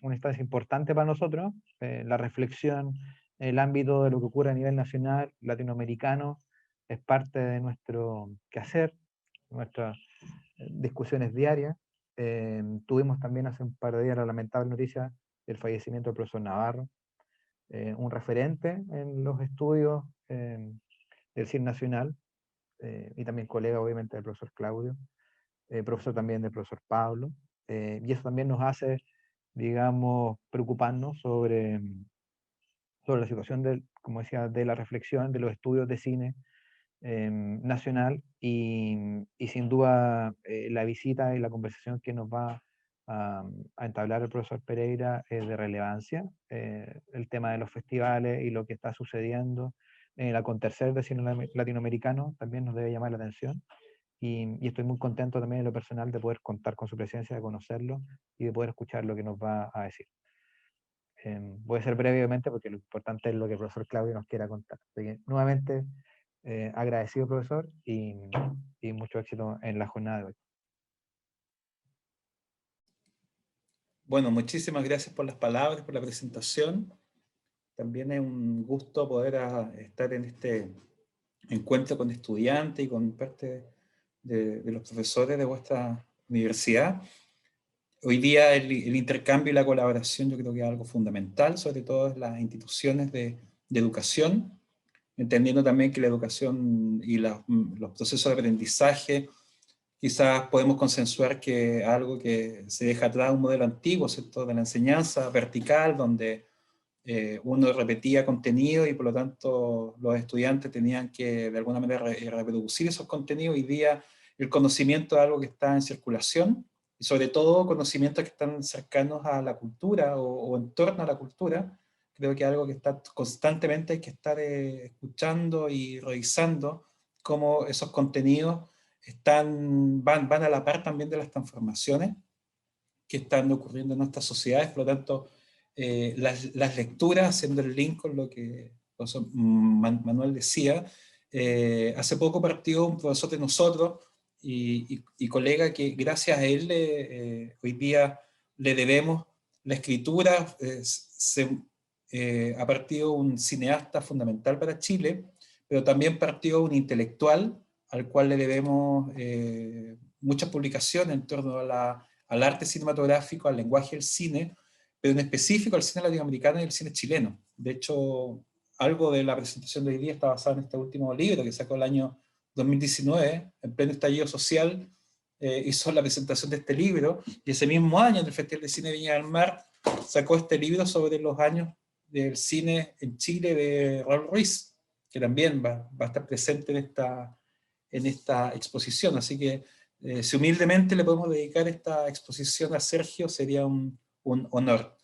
una instancia importante para nosotros, la reflexión en el ámbito de lo que ocurre a nivel nacional, latinoamericano, es parte de nuestro quehacer, nuestras discusiones diarias. Tuvimos también hace un par de días la lamentable noticia del fallecimiento del profesor Navarro, un referente en los estudios del CIR Nacional, y también colega obviamente del profesor Claudio, profesor también del profesor Pablo, y eso también nos hace, digamos, preocuparnos sobre la situación, como decía, de la reflexión, de los estudios de cine nacional, y sin duda la visita y la conversación que nos va a entablar el profesor Pereira es de relevancia. El tema de los festivales y lo que está sucediendo en el acontecer del cine latinoamericano también nos debe llamar la atención, y estoy muy contento también en lo personal de poder contar con su presencia, de conocerlo y de poder escuchar lo que nos va a decir. Voy a ser breve, obviamente, porque lo importante es lo que el profesor Claudio nos quiera contar. Así que, nuevamente, agradecido, profesor, y mucho éxito en la jornada de hoy. Bueno, muchísimas gracias por las palabras, por la presentación. También es un gusto poder estar en este encuentro con estudiantes y con parte de los profesores de vuestra universidad. Hoy día el intercambio y la colaboración yo creo que es algo fundamental, sobre todo en las instituciones de educación, entendiendo también que la educación y los procesos de aprendizaje, quizás podemos consensuar que algo que se deja atrás, un modelo antiguo, ¿cierto?, de la enseñanza vertical, donde uno repetía contenido y por lo tanto los estudiantes tenían que de alguna manera reproducir esos contenidos. Hoy día el conocimiento es algo que está en circulación, y sobre todo conocimientos que están cercanos a la cultura o en torno a la cultura. Creo que es algo que está constantemente, hay que estar escuchando y revisando cómo esos contenidos van a la par también de las transformaciones que están ocurriendo en nuestras sociedades. Por lo tanto, las lecturas, haciendo el link con lo que el profesor Manuel decía, hace poco partió un profesor de nosotros y colega que gracias a él hoy día le debemos la escritura. Ha partido un cineasta fundamental para Chile, pero también partió un intelectual al cual le debemos muchas publicaciones en torno al arte cinematográfico, al lenguaje del cine, pero en específico al cine latinoamericano y al cine chileno. De hecho, algo de la presentación de hoy día está basado en este último libro que sacó el año 2019, en pleno estallido social. Hizo la presentación de este libro, y ese mismo año en el Festival de Cine de Viña del Mar sacó este libro sobre los años del cine en Chile de Raúl Ruiz, que también va a estar presente en esta exposición. Así que si humildemente le podemos dedicar esta exposición a Sergio, sería un honor.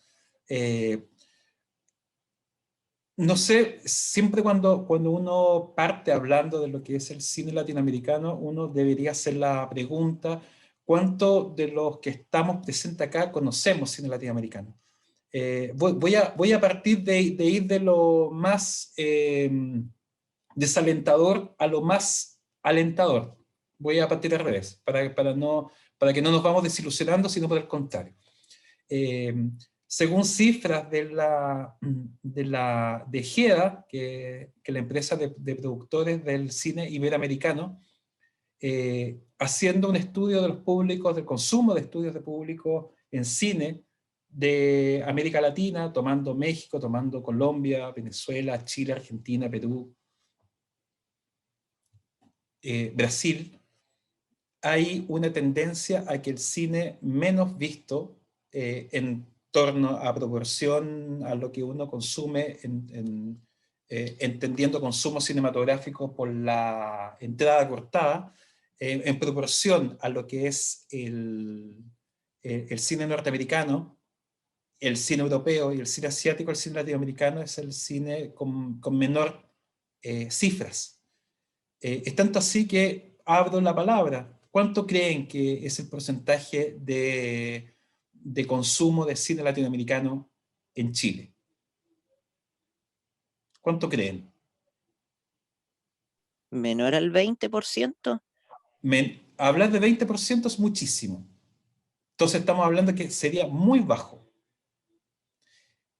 No sé, siempre cuando uno parte hablando de lo que es el cine latinoamericano, uno debería hacer la pregunta: ¿cuánto de los que estamos presentes acá conocemos cine latinoamericano? Voy a partir de ir de lo más desalentador a lo más alentador. Voy a partir al revés, para que no nos vamos desilusionando, sino por el contrario. Eh, Según cifras de GEDA, que la empresa de productores del cine iberoamericano, haciendo un estudio de los públicos, del consumo de estudios de público en cine de América Latina, tomando México, tomando Colombia, Venezuela, Chile, Argentina, Perú, Brasil, hay una tendencia a que el cine menos visto en torno a proporción a lo que uno consume, entendiendo consumo cinematográfico por la entrada cortada, en proporción a lo que es el cine norteamericano, el cine europeo y el cine asiático, el cine latinoamericano es el cine con menor cifras. Es tanto así que abro la palabra. ¿Cuánto creen que es el porcentaje de consumo de cine latinoamericano en Chile? ¿Cuánto creen? ¿Menor al 20%? Hablar de 20% es muchísimo. Entonces estamos hablando que sería muy bajo.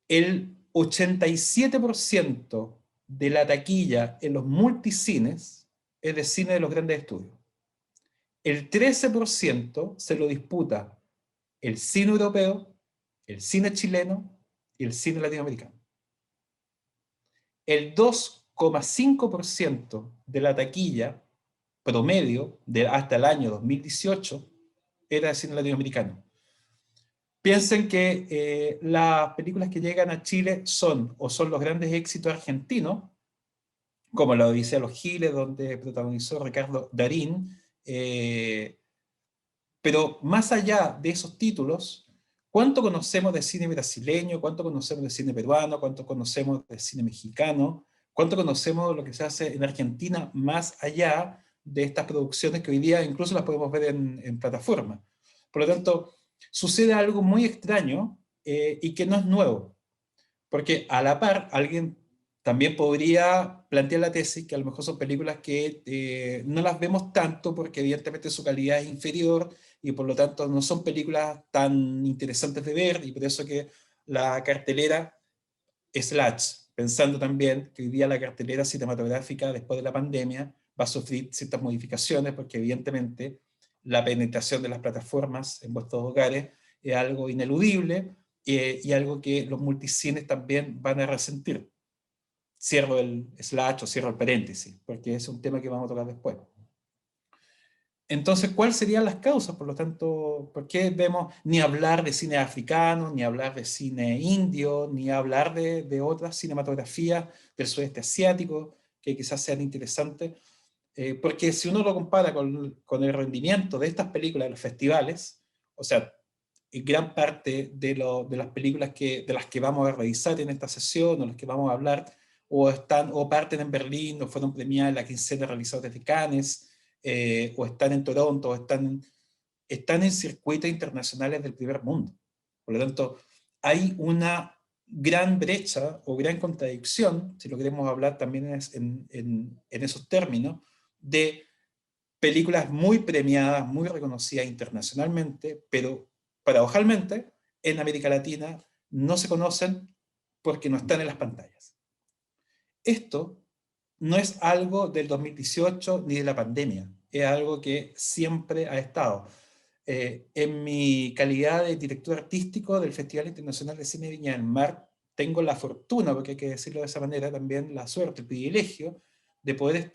el 87% de la taquilla en los multicines es de cine de los grandes estudios. El 13% se lo disputa el cine europeo, el cine chileno y el cine latinoamericano. El 2,5% de la taquilla promedio hasta el año 2018 era de cine latinoamericano. Piensen que las películas que llegan a Chile son los grandes éxitos argentinos, como La Odisea de los Giles, donde protagonizó Ricardo Darín, pero más allá de esos títulos, ¿cuánto conocemos de cine brasileño? ¿Cuánto conocemos de cine peruano? ¿Cuánto conocemos de cine mexicano? ¿Cuánto conocemos de lo que se hace en Argentina más allá de estas producciones que hoy día incluso las podemos ver en plataforma? Por lo tanto, sucede algo muy extraño y que no es nuevo, porque a la par alguien también podría plantear la tesis que a lo mejor son películas que no las vemos tanto porque evidentemente su calidad es inferior y por lo tanto no son películas tan interesantes de ver, y por eso que la cartelera pensando también que hoy día la cartelera cinematográfica después de la pandemia va a sufrir ciertas modificaciones porque evidentemente la penetración de las plataformas en vuestros hogares es algo ineludible y algo que los multicines también van a resentir. Cierro el slash o cierro el paréntesis, porque es un tema que vamos a tocar después. Entonces, ¿cuáles serían las causas? Por lo tanto, ¿por qué vemos ni hablar de cine africano, ni hablar de cine indio, ni hablar de otras cinematografías del sudeste asiático que quizás sean interesantes? Porque si uno lo compara con el rendimiento de estas películas en los festivales, o sea, gran parte de las películas de las que vamos a revisar en esta sesión, o las que vamos a hablar, o parten en Berlín, o fueron premiadas en la quincena realizada desde Cannes, o están en Toronto, o están en circuitos internacionales del primer mundo. Por lo tanto, hay una gran brecha o gran contradicción, si lo queremos hablar también en esos términos, de películas muy premiadas, muy reconocidas internacionalmente, pero paradojalmente en América Latina no se conocen porque no están en las pantallas. Esto no es algo del 2018 ni de la pandemia, es algo que siempre ha estado. En mi calidad de director artístico del Festival Internacional de Cine de Viña del Mar, tengo la fortuna, porque hay que decirlo de esa manera, también la suerte, el privilegio de poder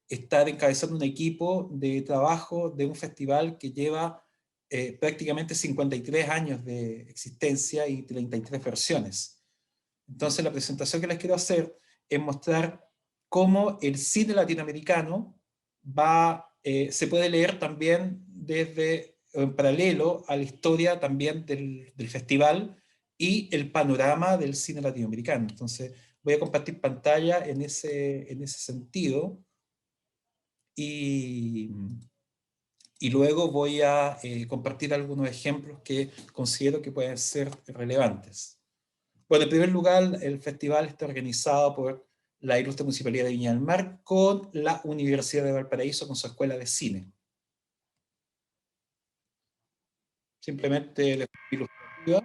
estar encabezando un equipo de trabajo de un festival que lleva prácticamente 53 años de existencia y 33 versiones. Entonces la presentación que les quiero hacer es mostrar cómo el cine latinoamericano se puede leer también en paralelo a la historia también del festival y el panorama del cine latinoamericano. Entonces voy a compartir pantalla en ese sentido y luego voy a compartir algunos ejemplos que considero que pueden ser relevantes. Bueno, en primer lugar, el festival está organizado por la Ilustre Municipalidad de Viña del Mar con la Universidad de Valparaíso con su escuela de cine. Simplemente la ilustrativa.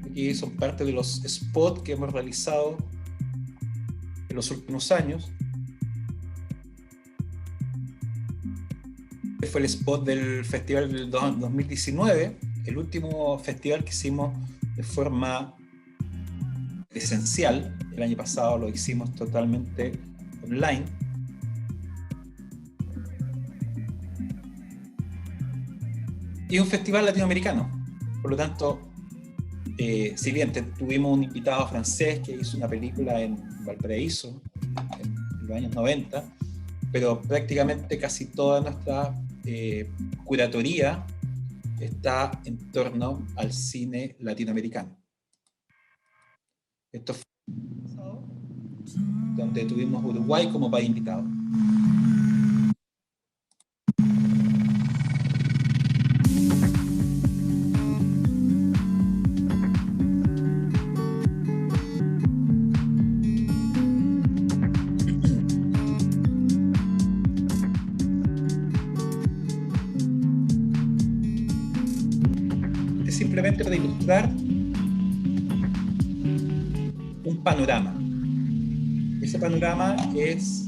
Aquí son parte de los spots que hemos realizado en los últimos años. Este fue el spot del festival del 2019, el último festival que hicimos de forma presencial. El año pasado lo hicimos totalmente online. Y un festival latinoamericano. Por lo tanto, si bien tuvimos un invitado francés que hizo una película en Valparaíso en los años 90, pero prácticamente casi toda nuestra curatoría está en torno al cine latinoamericano. Esto fue donde tuvimos Uruguay como país invitado. simplemente para ilustrar un panorama. Ese panorama es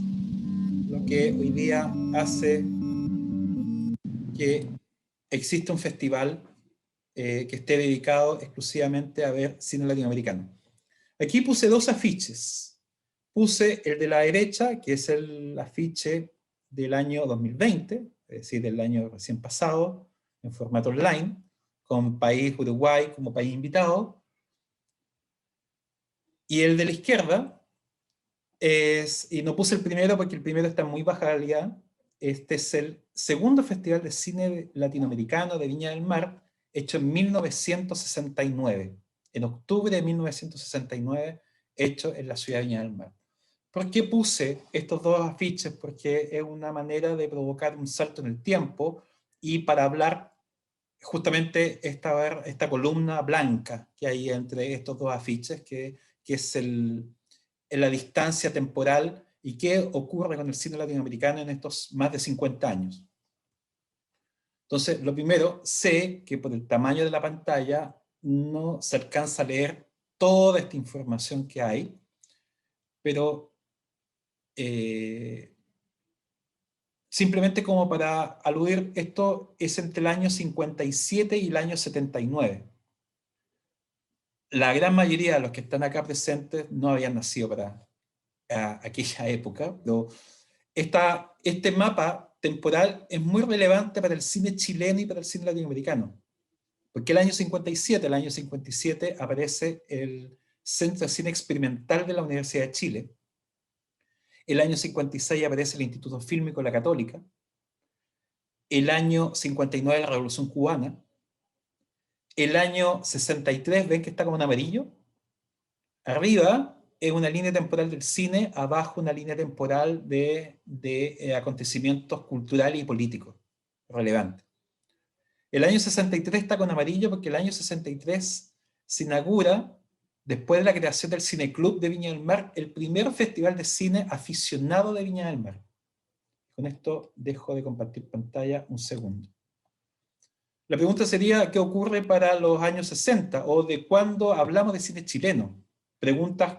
lo que hoy día hace que exista un festival que esté dedicado exclusivamente a ver cine latinoamericano. Aquí puse dos afiches. Puse el de la derecha, que es el afiche del año 2020, es decir, del año recién pasado, en formato online, con país Uruguay como país invitado. Y el de la izquierda es, y no puse el primero porque el primero está en muy baja calidad, este es el segundo Festival de Cine Latinoamericano de Viña del Mar, hecho en 1969, en octubre de 1969, hecho en la ciudad de Viña del Mar. ¿Por qué puse estos dos afiches? Porque es una manera de provocar un salto en el tiempo y para hablar justamente esta columna blanca que hay entre estos dos afiches, que es la distancia temporal y qué ocurre con el cine latinoamericano en estos más de 50 años. Entonces, lo primero, sé que por el tamaño de la pantalla no se alcanza a leer toda esta información que hay, pero simplemente como para aludir, esto es entre el año 57 y el año 79. La gran mayoría de los que están acá presentes no habían nacido para aquella época, pero este mapa temporal es muy relevante para el cine chileno y para el cine latinoamericano. Porque el año 57 aparece el Centro de Cine Experimental de la Universidad de Chile. El año 56 aparece el Instituto Fílmico de la Católica. El año 59 la Revolución Cubana. El año 63, ¿ven que está como en amarillo? Arriba es una línea temporal del cine, abajo una línea temporal de acontecimientos culturales y políticos relevantes. El año 63 está con amarillo porque el año 63 se inaugura, después de la creación del Cineclub de Viña del Mar, el primer festival de cine aficionado de Viña del Mar. Con esto dejo de compartir pantalla un segundo. La pregunta sería, ¿qué ocurre para los años 60? ¿O de cuándo hablamos de cine chileno? Preguntas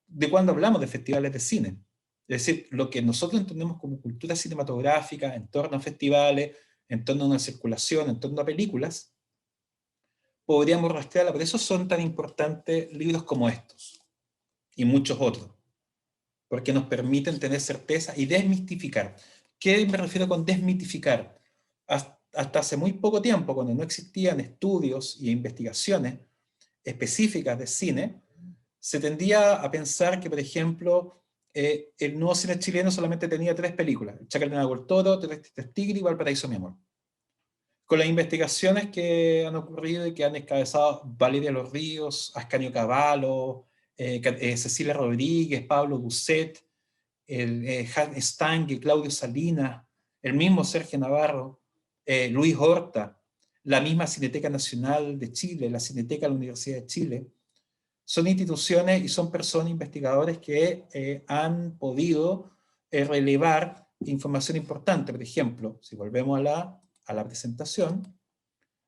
de cuándo hablamos de festivales de cine. Es decir, lo que nosotros entendemos como cultura cinematográfica en torno a festivales, en torno a una circulación, en torno a películas, podríamos rastrearla. Por eso son tan importantes libros como estos y muchos otros, porque nos permiten tener certeza y desmistificar. ¿Qué me refiero con desmitificar? Hasta hace muy poco tiempo, cuando no existían estudios y investigaciones específicas de cine, se tendía a pensar que, por ejemplo, el nuevo cine chileno solamente tenía 3 películas: El Chacal de Nahuel Toro, Tres Tigre y Valparaíso, mi amor. Con las investigaciones que han ocurrido y que han encabezado Valeria Los Ríos, Ascanio Cavallo, Cecilia Rodríguez, Pablo Ducet, Jan Stange, Claudio Salinas, el mismo Sergio Navarro, Luis Horta, la misma Cineteca Nacional de Chile, la Cineteca de la Universidad de Chile, son instituciones y son personas investigadores que han podido relevar información importante. Por ejemplo, si volvemos a la presentación,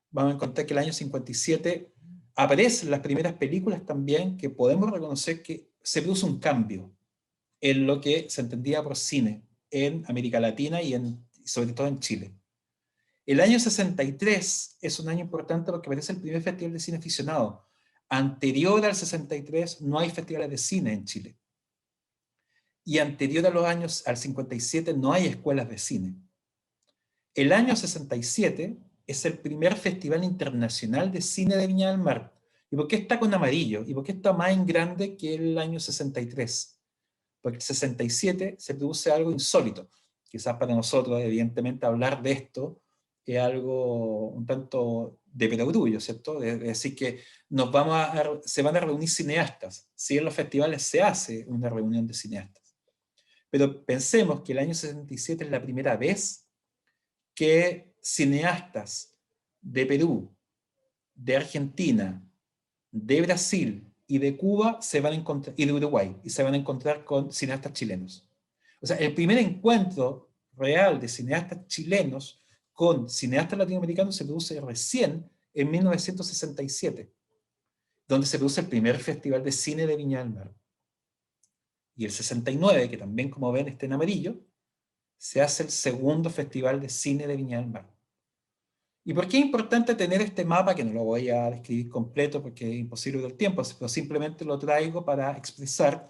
vamos a encontrar que el año 57 aparecen las primeras películas también que podemos reconocer que se produce un cambio en lo que se entendía por cine en América Latina y sobre todo en Chile. El año 63 es un año importante porque aparece el primer festival de cine aficionado. Anterior al 63 no hay festivales de cine en Chile. Y anterior a los años, al 57, no hay escuelas de cine. El año 67 es el primer festival internacional de cine de Viña del Mar. ¿Y por qué está con amarillo? ¿Y por qué está más en grande que el año 63? Porque el 67 se produce algo insólito. Quizás para nosotros, evidentemente, hablar de esto es algo un tanto de perogrullo, ¿cierto? Es decir, que se van a reunir cineastas. Si en los festivales se hace una reunión de cineastas. Pero pensemos que el año 67 es la primera vez que cineastas de Perú, de Argentina, de Brasil y de Cuba se van a encontrar, y de Uruguay, y se van a encontrar con cineastas chilenos. O sea, el primer encuentro real de cineastas chilenos con cineastas latinoamericanos se produce recién en 1967, donde se produce el primer Festival de Cine de Viña del Mar. Y el 69, que también, como ven, está en amarillo, se hace el segundo Festival de Cine de Viña del Mar. ¿Y por qué es importante tener este mapa? Que no lo voy a describir completo porque es imposible del tiempo, pero simplemente lo traigo para expresar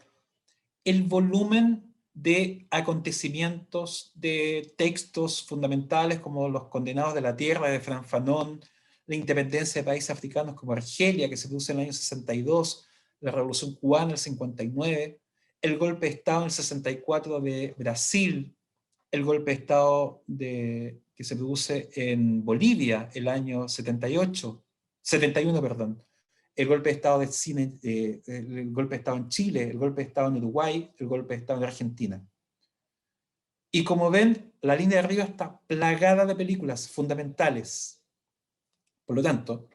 el volumen de acontecimientos, de textos fundamentales como Los Condenados de la Tierra de Frantz Fanon, la independencia de países africanos como Argelia, que se produce en el año 62, la Revolución Cubana en el 59, el golpe de Estado en el 64 de Brasil, el golpe de Estado que se produce en Bolivia el año 71, perdón, el golpe de Estado el golpe de Estado en Chile, el golpe de Estado en Uruguay, el golpe de Estado en Argentina. Y como ven, la línea de arriba está plagada de películas fundamentales. Por lo tanto,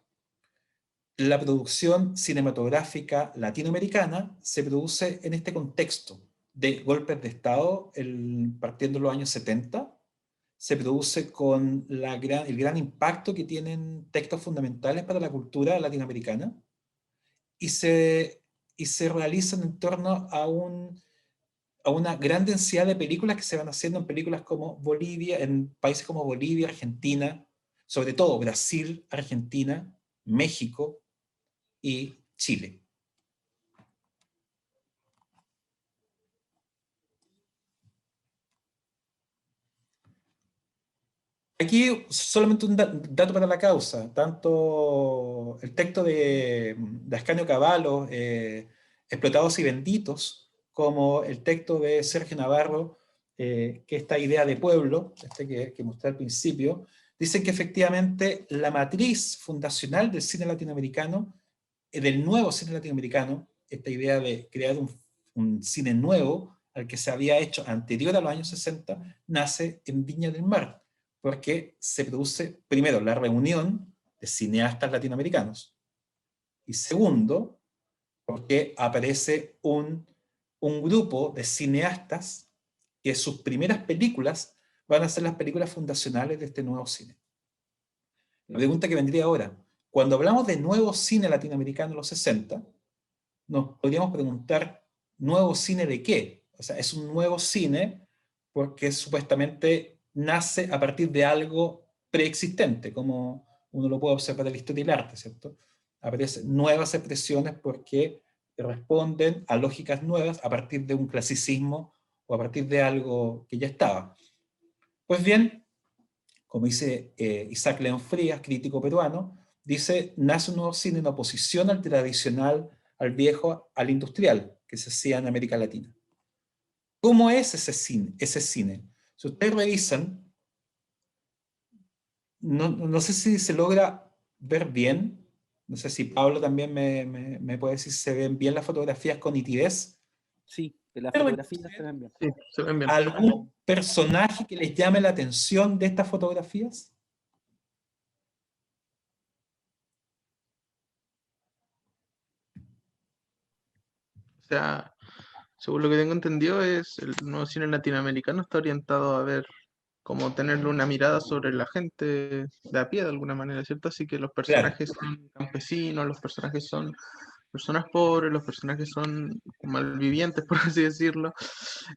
la producción cinematográfica latinoamericana se produce en este contexto de golpes de Estado partiendo de los años 70, se produce con el gran impacto que tienen textos fundamentales para la cultura latinoamericana y se realizan en torno a una gran densidad de películas que se van haciendo en películas como Bolivia, en países como Bolivia, Argentina, sobre todo Brasil, Argentina, México y Chile. Aquí solamente un dato para la causa. Tanto el texto de Ascanio Cavallo, Explotados y Benditos, como el texto de Sergio Navarro, que esta idea de pueblo, que mostré al principio, dicen que efectivamente la matriz fundacional del cine latinoamericano, del nuevo cine latinoamericano, esta idea de crear un cine nuevo al que se había hecho anterior a los años 60, nace en Viña del Mar, porque se produce, primero, la reunión de cineastas latinoamericanos, y segundo, porque aparece un grupo de cineastas que sus primeras películas van a ser las películas fundacionales de este nuevo cine. La pregunta que vendría ahora, cuando hablamos de nuevo cine latinoamericano en los 60, nos podríamos preguntar, ¿nuevo cine de qué? O sea, es un nuevo cine porque supuestamente nace a partir de algo preexistente, como uno lo puede observar en la historia del arte, ¿cierto? Aparecen nuevas expresiones porque responden a lógicas nuevas a partir de un clasicismo o a partir de algo que ya estaba. Pues bien, como dice Isaac León Frías, crítico peruano, dice, nace un nuevo cine en oposición al tradicional, al viejo, al industrial, que se hacía en América Latina. ¿Cómo es ese cine? Si ustedes revisan, no sé si se logra ver bien, no sé si Pablo también me puede decir si se ven bien las fotografías con nitidez. Sí, de las fotografías se ven bien. Sí, se ven bien. ¿Algún personaje que les llame la atención de estas fotografías? O sea, según lo que tengo entendido, es el nuevo cine latinoamericano está orientado a ver cómo tenerle una mirada sobre la gente de a pie de alguna manera, ¿cierto? Así que los personajes son campesinos, los personajes son personas pobres, los personajes son malvivientes, por así decirlo.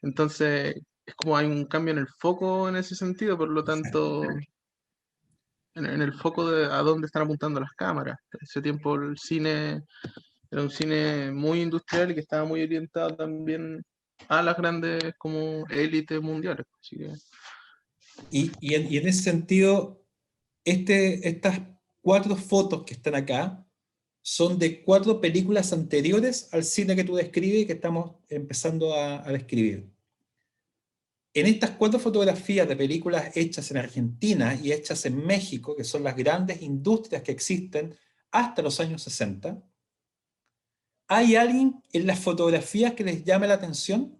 Entonces, es como hay un cambio en el foco en ese sentido, por lo tanto, en el foco de a dónde están apuntando las cámaras. En ese tiempo el cine era un cine muy industrial y que estaba muy orientado también a las grandes como élites mundiales. Así que... Y en ese sentido, estas 4 fotos que están acá son de 4 películas anteriores al cine que tú describes y que estamos empezando a describir. En estas 4 fotografías de películas hechas en Argentina y hechas en México, que son las grandes industrias que existen hasta los años 60, ¿hay alguien en las fotografías que les llame la atención?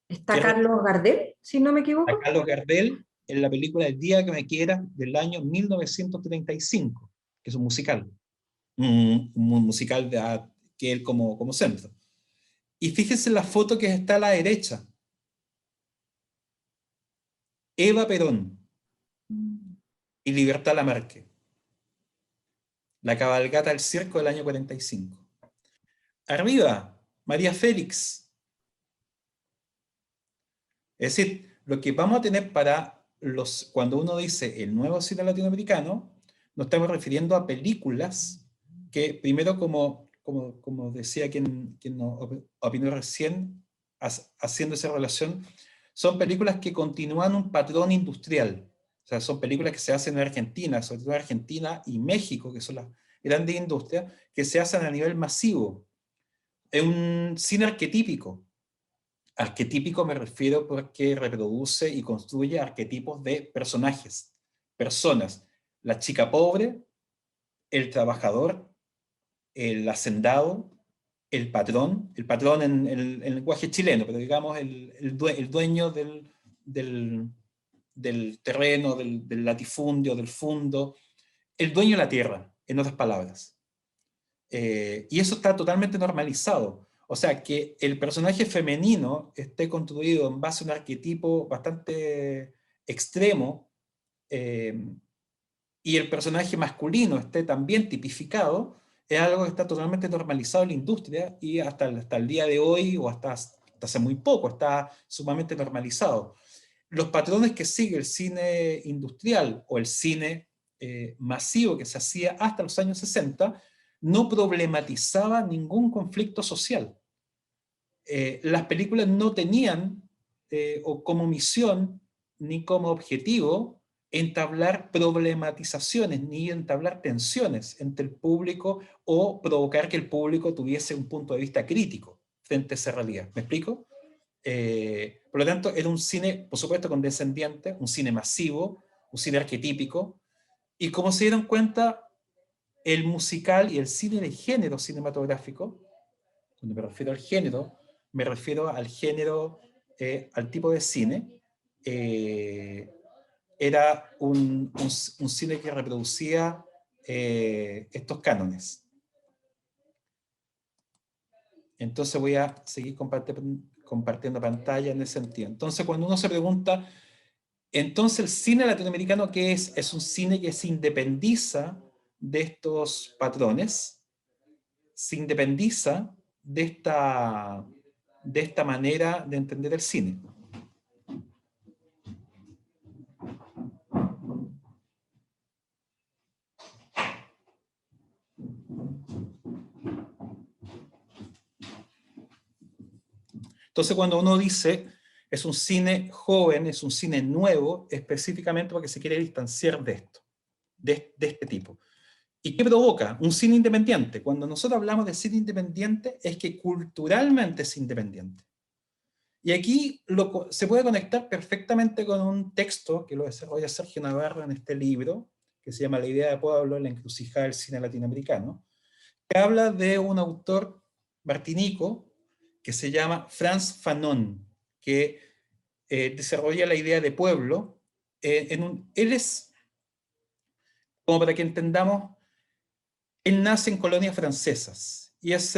Está Carlos Gardel, si no me equivoco. A Carlos Gardel en la película El día que me quieras del año 1935, que es un musical. Un musical que él como centro. Y fíjense la foto que está a la derecha. Eva Perón. y Libertad Lamarque. La cabalgata del circo del año 45. Arriba, María Félix. Es decir, lo que vamos a tener para cuando uno dice el nuevo cine latinoamericano, nos estamos refiriendo a películas que, primero, como decía quien nos opinó recién, haciendo esa relación, son películas que continúan un patrón industrial. O sea, son películas que se hacen en Argentina, sobre todo en Argentina y México, que son las grandes industrias, que se hacen a nivel masivo. Es un cine arquetípico. Arquetípico me refiero porque reproduce y construye arquetipos de personajes, personas. La chica pobre, el trabajador, el hacendado, el patrón en el lenguaje chileno, pero digamos el dueño del terreno, del latifundio, del fundo, el dueño de la tierra, en otras palabras. Y eso está totalmente normalizado. O sea, que el personaje femenino esté construido en base a un arquetipo bastante extremo, y el personaje masculino esté también tipificado, es algo que está totalmente normalizado en la industria y hasta el día de hoy, o hasta hace muy poco, está sumamente normalizado. Los patrones que sigue el cine industrial o el cine masivo que se hacía hasta los años 60 no problematizaba ningún conflicto social. Las películas no tenían o como misión ni como objetivo entablar problematizaciones ni entablar tensiones entre el público o provocar que el público tuviese un punto de vista crítico frente a esa realidad. ¿Me explico? Por lo tanto, era un cine, por supuesto, condescendiente, un cine masivo, un cine arquetípico, y como se dieron cuenta, el musical y el cine de género cinematográfico, cuando me refiero al género, me refiero al género, al tipo de cine, era un cine que reproducía estos cánones. Entonces voy a seguir compartiendo pantalla en ese sentido. Entonces, cuando uno se pregunta, entonces el cine latinoamericano, ¿qué es? Es un cine que se independiza de estos patrones, se independiza de esta manera de entender el cine. Entonces, cuando uno dice es un cine joven, es un cine nuevo, específicamente porque se quiere distanciar de esto, de este tipo. ¿Y qué provoca? Un cine independiente. Cuando nosotros hablamos de cine independiente, es que culturalmente es independiente. Y aquí se puede conectar perfectamente con un texto que lo desarrolla Sergio Navarro en este libro, que se llama La idea de pueblo, la encrucijada del cine latinoamericano, que habla de un autor martinico que se llama Frantz Fanon, que desarrolla la idea de pueblo. Él es, como para que entendamos, él nace en colonias francesas y es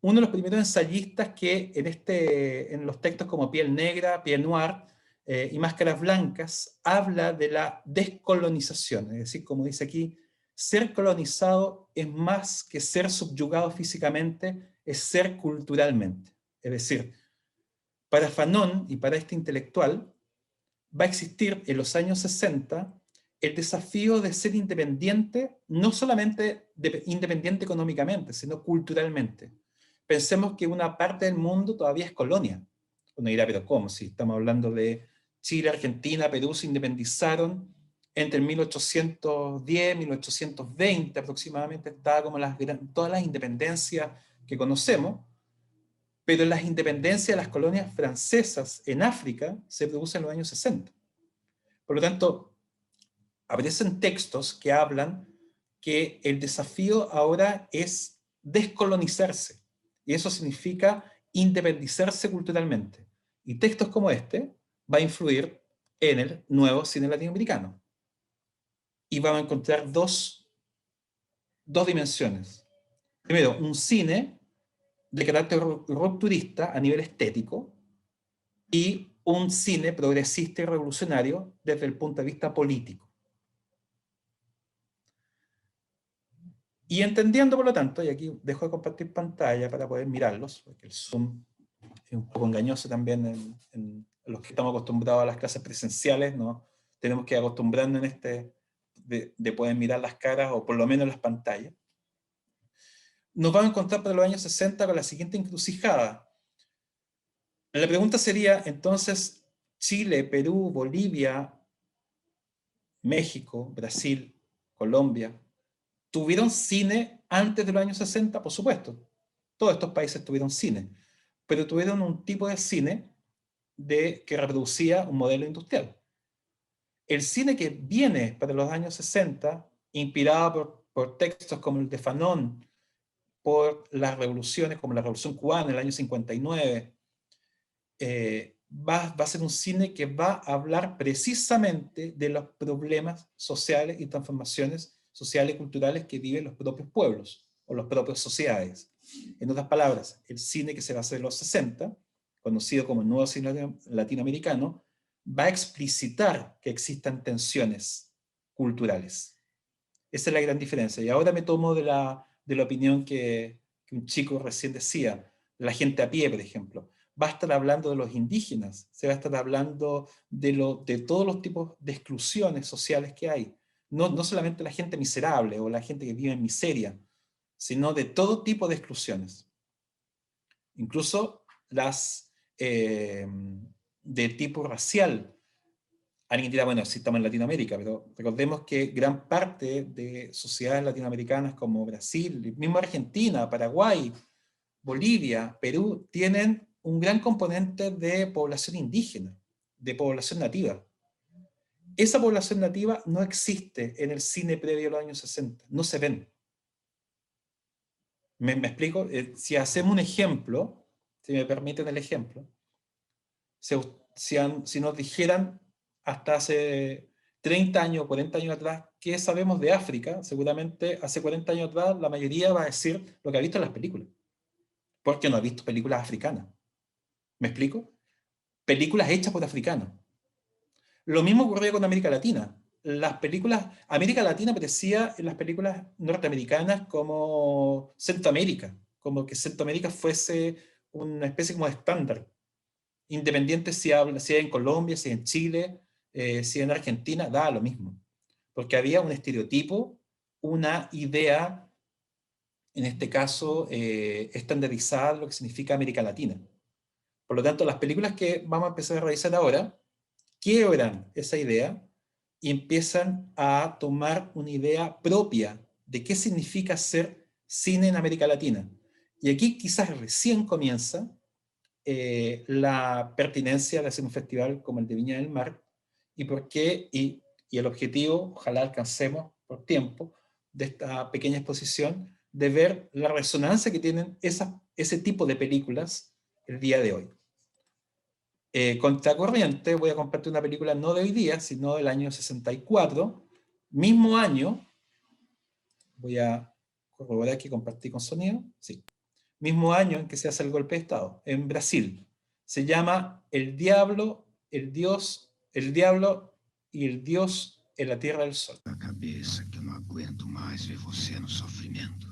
uno de los primeros ensayistas que en los textos como Piel Negra, Piel Noir y Máscaras Blancas habla de la descolonización, es decir, como dice aquí, ser colonizado es más que ser subyugado físicamente, es ser culturalmente. Es decir, para Fanon y para este intelectual va a existir en los años 60 el desafío de ser independiente, no solamente independiente económicamente, sino culturalmente. Pensemos que una parte del mundo todavía es colonia. Uno dirá, pero ¿cómo? Si estamos hablando de Chile, Argentina, Perú, se independizaron entre 1810 y 1820 aproximadamente, estaba como todas las independencias que conocemos, pero las independencias de las colonias francesas en África se producen en los años 60. Por lo tanto, aparecen textos que hablan que el desafío ahora es descolonizarse, y eso significa independizarse culturalmente. Y textos como este va a influir en el nuevo cine latinoamericano. Y vamos a encontrar dos dimensiones. Primero, un cine de carácter rupturista a nivel estético y un cine progresista y revolucionario desde el punto de vista político. Y entendiendo, por lo tanto, y aquí dejo de compartir pantalla para poder mirarlos, porque el Zoom es un poco engañoso también en los que estamos acostumbrados a las clases presenciales, ¿no? Tenemos que acostumbrarnos en de poder mirar las caras, o por lo menos las pantallas. Nos vamos a encontrar para los años 60 con la siguiente encrucijada. La pregunta sería, entonces, Chile, Perú, Bolivia, México, Brasil, Colombia, ¿tuvieron cine antes de los años 60? Por supuesto. Todos estos países tuvieron cine, pero tuvieron un tipo de cine que reproducía un modelo industrial. El cine que viene para los años 60, inspirado por textos como el de Fanon, por las revoluciones como la Revolución Cubana en el año 59, va a ser un cine que va a hablar precisamente de los problemas sociales y transformaciones sociales y culturales que viven los propios pueblos o las propias sociedades. En otras palabras, el cine que se va a hacer en los 60, conocido como el nuevo cine latinoamericano, va a explicitar que existan tensiones culturales. Esa es la gran diferencia. Y ahora me tomo de la opinión que un chico recién decía, la gente a pie, por ejemplo. Va a estar hablando de los indígenas, se va a estar hablando de todos los tipos de exclusiones sociales que hay. No solamente la gente miserable o la gente que vive en miseria, sino de todo tipo de exclusiones. Incluso las de tipo racial. Alguien dirá, bueno, sí estamos en Latinoamérica, pero recordemos que gran parte de sociedades latinoamericanas como Brasil, mismo Argentina, Paraguay, Bolivia, Perú, tienen un gran componente de población indígena, de población nativa. Esa población nativa no existe en el cine previo a los años 60, no se ven. ¿Me explico? Si hacemos un ejemplo, si me permiten el ejemplo, si nos dijeran hasta hace 30 años, 40 años atrás, ¿qué sabemos de África? Seguramente hace 40 años atrás la mayoría va a decir lo que ha visto en las películas, porque no ha visto películas africanas. ¿Me explico? Películas hechas por africanos. Lo mismo ocurría con América Latina. América Latina parecía en las películas norteamericanas como Centroamérica, como que Centroamérica fuese una especie como de estándar, independiente si es en Colombia, si es en Chile, si es en Argentina, da lo mismo, porque había un estereotipo, una idea, en este caso, estandarizada de lo que significa América Latina. Por lo tanto, las películas que vamos a empezar a realizar ahora quiebran esa idea y empiezan a tomar una idea propia de qué significa ser cine en América Latina. Y aquí quizás recién comienza la pertinencia de hacer un festival como el de Viña del Mar y por qué, y el objetivo, ojalá alcancemos por tiempo, de esta pequeña exposición, de ver la resonancia que tienen ese tipo de películas el día de hoy. Contracorriente, voy a compartir una película no de hoy día, sino del año 64, mismo año, voy a corroborar que compartí con sonido, sí, mismo año en que se hace el golpe de Estado, en Brasil. Se llama El Diablo, el Dios, el Diablo y el Dios en la Tierra del Sol. A cabeça que eu não aguento mais ver você no sofrimento.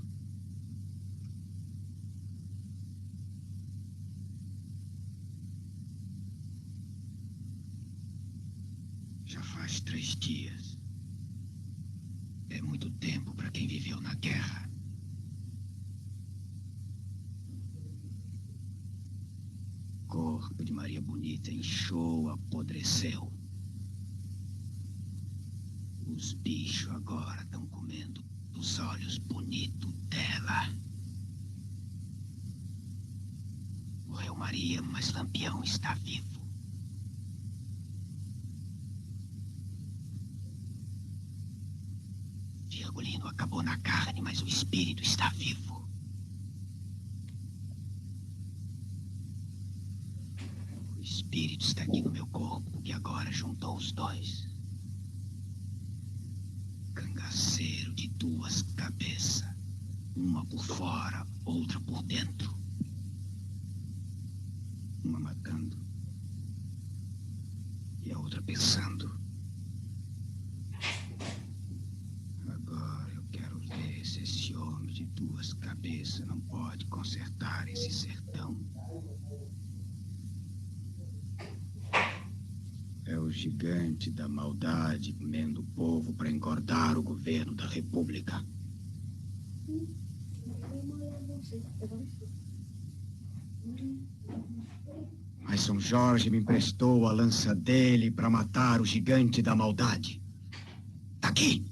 Já faz 3 dias. É muito tempo para quem viveu na guerra. O corpo de Maria Bonita inchou, apodreceu. Os bichos agora estão comendo os olhos bonitos dela. Morreu Maria, mas Lampião está vivo. Virgulino acabou na carne, mas o espírito está vivo. O espírito está aqui no meu corpo, que agora juntou os dois. Cangaceiro de 2 cabeças, uma por fora, outra por dentro. Uma matando e a outra pensando. Agora eu quero ver se esse homem Você não pode consertar esse sertão. É o gigante da maldade comendo o povo para engordar o governo da República. Mas São Jorge me emprestou a lança dele para matar o gigante da maldade. Tá aqui.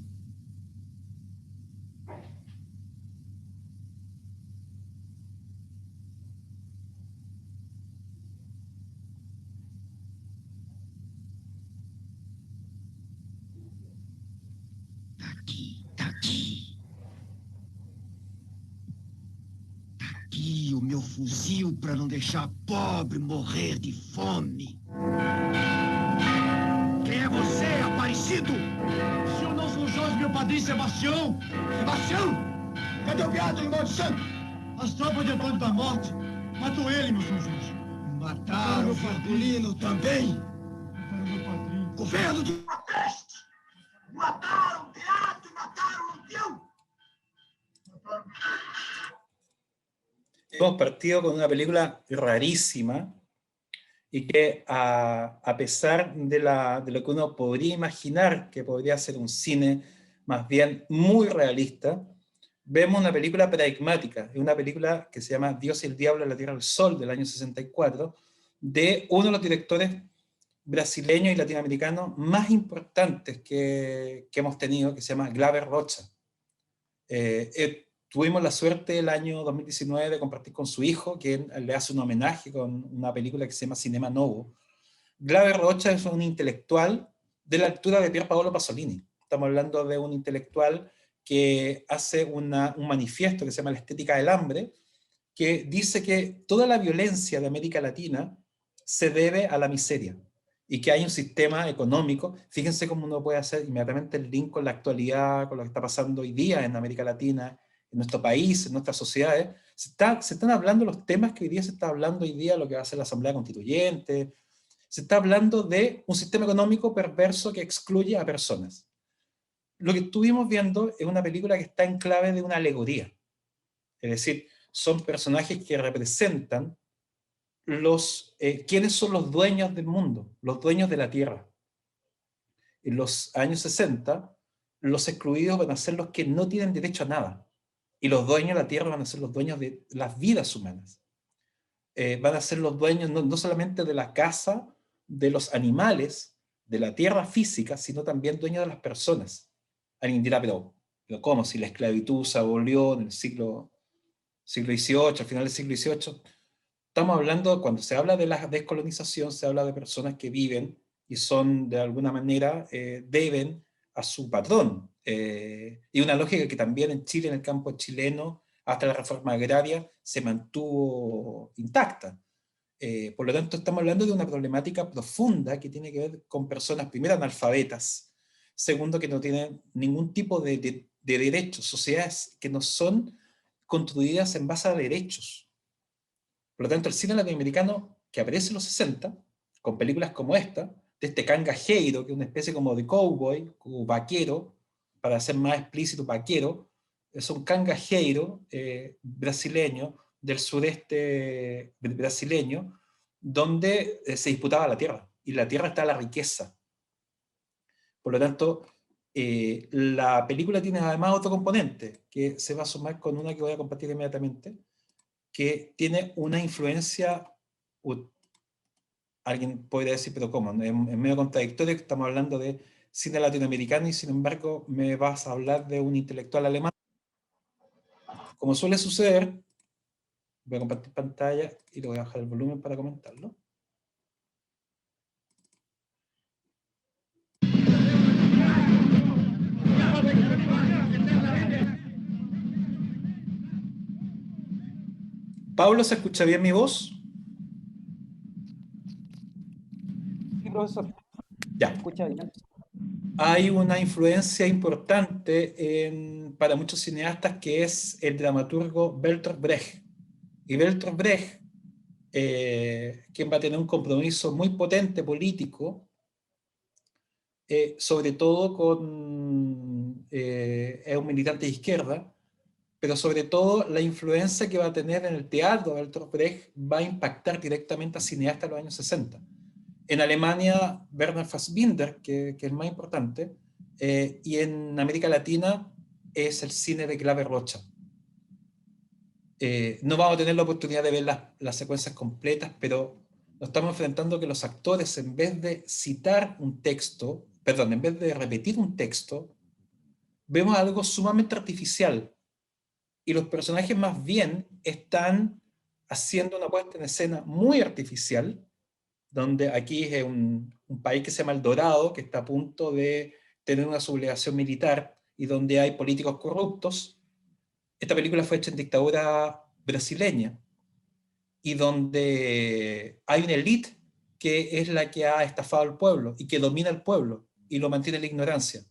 Tá aqui, tá aqui. Tá aqui o meu fuzil para não deixar pobre morrer de fome. Quem é você, Aparecido? O senhor não São Jorge, meu padrinho Sebastião. Sebastião! Cadê o viado, irmão de santo? As tropas de Antônio da Morte matou ele, meu São Jorge. Mataram o Virgulino também. Mataram meu padrinho. Governo de uma peste! Mataram o teatro e mataram o Lampião! Hemos partido con una película rarísima y que a pesar de lo que uno podría imaginar que podría ser un cine más bien muy realista, vemos una película pragmática, es una película que se llama Dios y el Diablo en la Tierra del Sol, del año 64, de uno de los directores brasileños y latinoamericanos más importantes que hemos tenido, que se llama Glauber Rocha. Tuvimos la suerte el año 2019 de compartir con su hijo, que le hace un homenaje con una película que se llama Cinema Novo. Glauber Rocha es un intelectual de la altura de Pier Paolo Pasolini. Estamos hablando de un intelectual que hace un manifiesto que se llama La Estética del Hambre, que dice que toda la violencia de América Latina se debe a la miseria y que hay un sistema económico. Fíjense cómo uno puede hacer inmediatamente el link con la actualidad, con lo que está pasando hoy día en América Latina, en nuestro país, en nuestras sociedades. Se están hablando los temas que hoy día se está hablando hoy día, lo que va a ser la Asamblea Constituyente. Se está hablando de un sistema económico perverso que excluye a personas. Lo que estuvimos viendo es una película que está en clave de una alegoría. Es decir, son personajes que representan quiénes son los dueños del mundo, los dueños de la tierra. En los años 60, los excluidos van a ser los que no tienen derecho a nada. Y los dueños de la tierra van a ser los dueños de las vidas humanas. Van a ser los dueños no solamente de la casa, de los animales, de la tierra física, sino también dueños de las personas. Alguien dirá, pero ¿cómo? Si la esclavitud se abolió en el siglo XVIII, al final del siglo XVIII. Estamos hablando, cuando se habla de la descolonización, se habla de personas que viven y son, de alguna manera, deben a su patrón. Y una lógica que también en Chile, en el campo chileno, hasta la reforma agraria, se mantuvo intacta. Por lo tanto, estamos hablando de una problemática profunda que tiene que ver con personas, primero, analfabetas, segundo, que no tienen ningún tipo de derechos, sociedades que no son construidas en base a derechos. Por lo tanto, el cine latinoamericano que aparece en los 60, con películas como esta, de este cangajeiro, que es una especie como de cowboy, como vaquero, para ser más explícito, vaquero, es un cangajeiro brasileño, del sureste brasileño, donde se disputaba la tierra, y la tierra está la riqueza. Por lo tanto, la película tiene además otro componente, que se va a sumar con una que voy a compartir inmediatamente, que tiene una influencia, alguien podría decir, pero ¿cómo? Es medio contradictorio, que estamos hablando de cine latinoamericano y sin embargo me vas a hablar de un intelectual alemán. Como suele suceder, voy a compartir pantalla y le voy a bajar el volumen para comentarlo. Pablo, ¿se escucha bien mi voz? Sí, profesor. Ya. Escucha bien. Hay una influencia importante para muchos cineastas que es el dramaturgo Bertolt Brecht. Y Bertolt Brecht, quien va a tener un compromiso muy potente político, sobre todo es un militante de izquierda, pero sobre todo la influencia que va a tener en el teatro de Bertolt Brecht va a impactar directamente a cineastas de los años 60. En Alemania, Werner Fassbinder, que es el más importante, y en América Latina es el cine de Clave Rocha. No vamos a tener la oportunidad de ver las secuencias completas, pero nos estamos enfrentando que los actores, en vez de citar un texto, perdón, en vez de repetir un texto, vemos algo sumamente artificial. Y los personajes más bien están haciendo una puesta en escena muy artificial, donde aquí es un país que se llama El Dorado, que está a punto de tener una sublevación militar y donde hay políticos corruptos. Esta película fue hecha en dictadura brasileña y donde hay una élite que es la que ha estafado al pueblo y que domina al pueblo y lo mantiene en la ignorancia.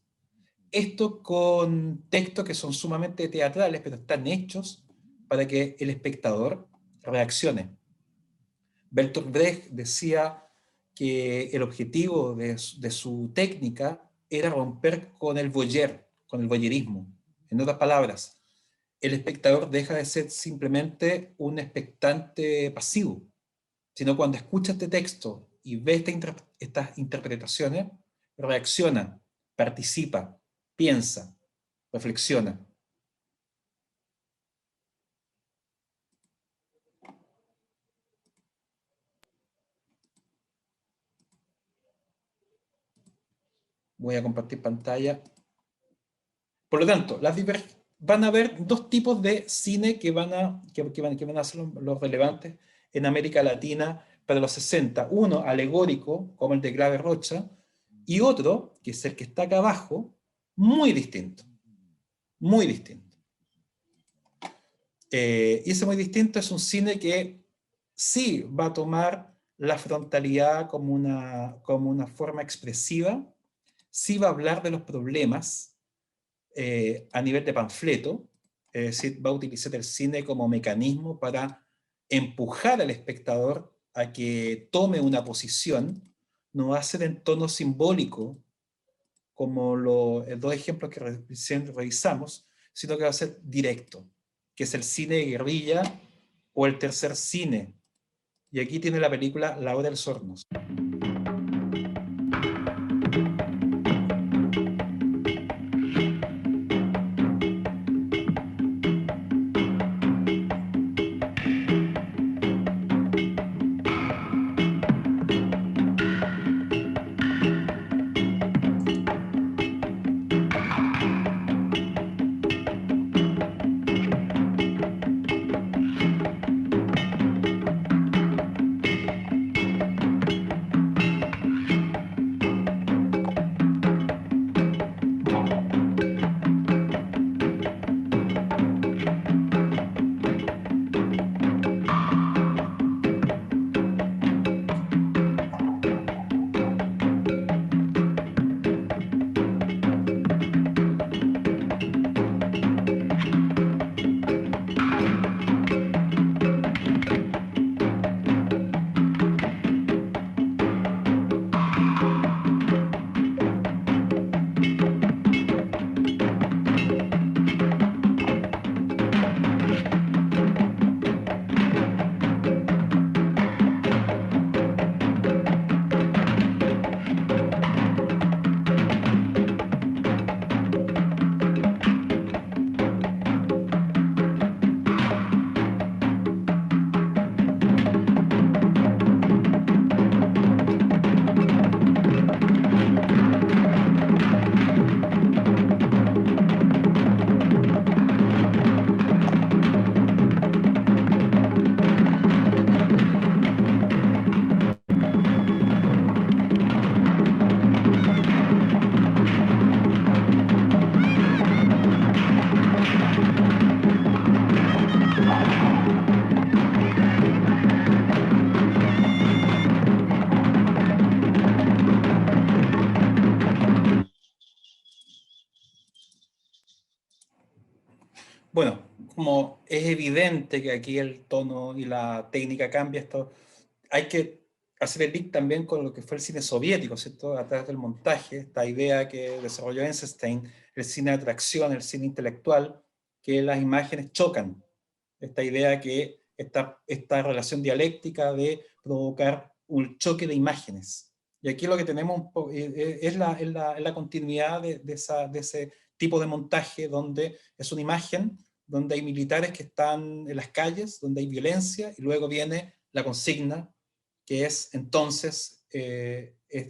Esto con textos que son sumamente teatrales, pero están hechos para que el espectador reaccione. Bertolt Brecht decía que el objetivo de su técnica era romper con el voyeurismo. En otras palabras, el espectador deja de ser simplemente un expectante pasivo, sino cuando escucha este texto y ve estas interpretaciones, reacciona, participa, piensa, reflexiona. Voy a compartir pantalla. Por lo tanto, van a haber dos tipos de cine que van a ser los relevantes en América Latina para los 60. Uno alegórico, como el de Clave Rocha, y otro, que es el que está acá abajo, muy distinto. Muy distinto. Y ese muy distinto es un cine que sí va a tomar la frontalidad como una forma expresiva, sí va a hablar de los problemas a nivel de panfleto, es decir, va a utilizar el cine como mecanismo para empujar al espectador a que tome una posición, no va a ser en tono simbólico, como los dos ejemplos que recién revisamos, sino que va a ser directo, que es el cine de guerrilla o el tercer cine. Y aquí tiene la película La Hora del Hornos. Bueno, como es evidente que aquí el tono y la técnica cambia, esto hay que hacer el link también con lo que fue el cine soviético, ¿cierto? A través del montaje, esta idea que desarrolló Eisenstein, el cine de atracción, el cine intelectual, que las imágenes chocan. Esta idea que esta relación dialéctica de provocar un choque de imágenes. Y aquí lo que tenemos es la continuidad de ese tipo de montaje, donde es una imagen donde hay militares que están en las calles, donde hay violencia, y luego viene la consigna, que es entonces,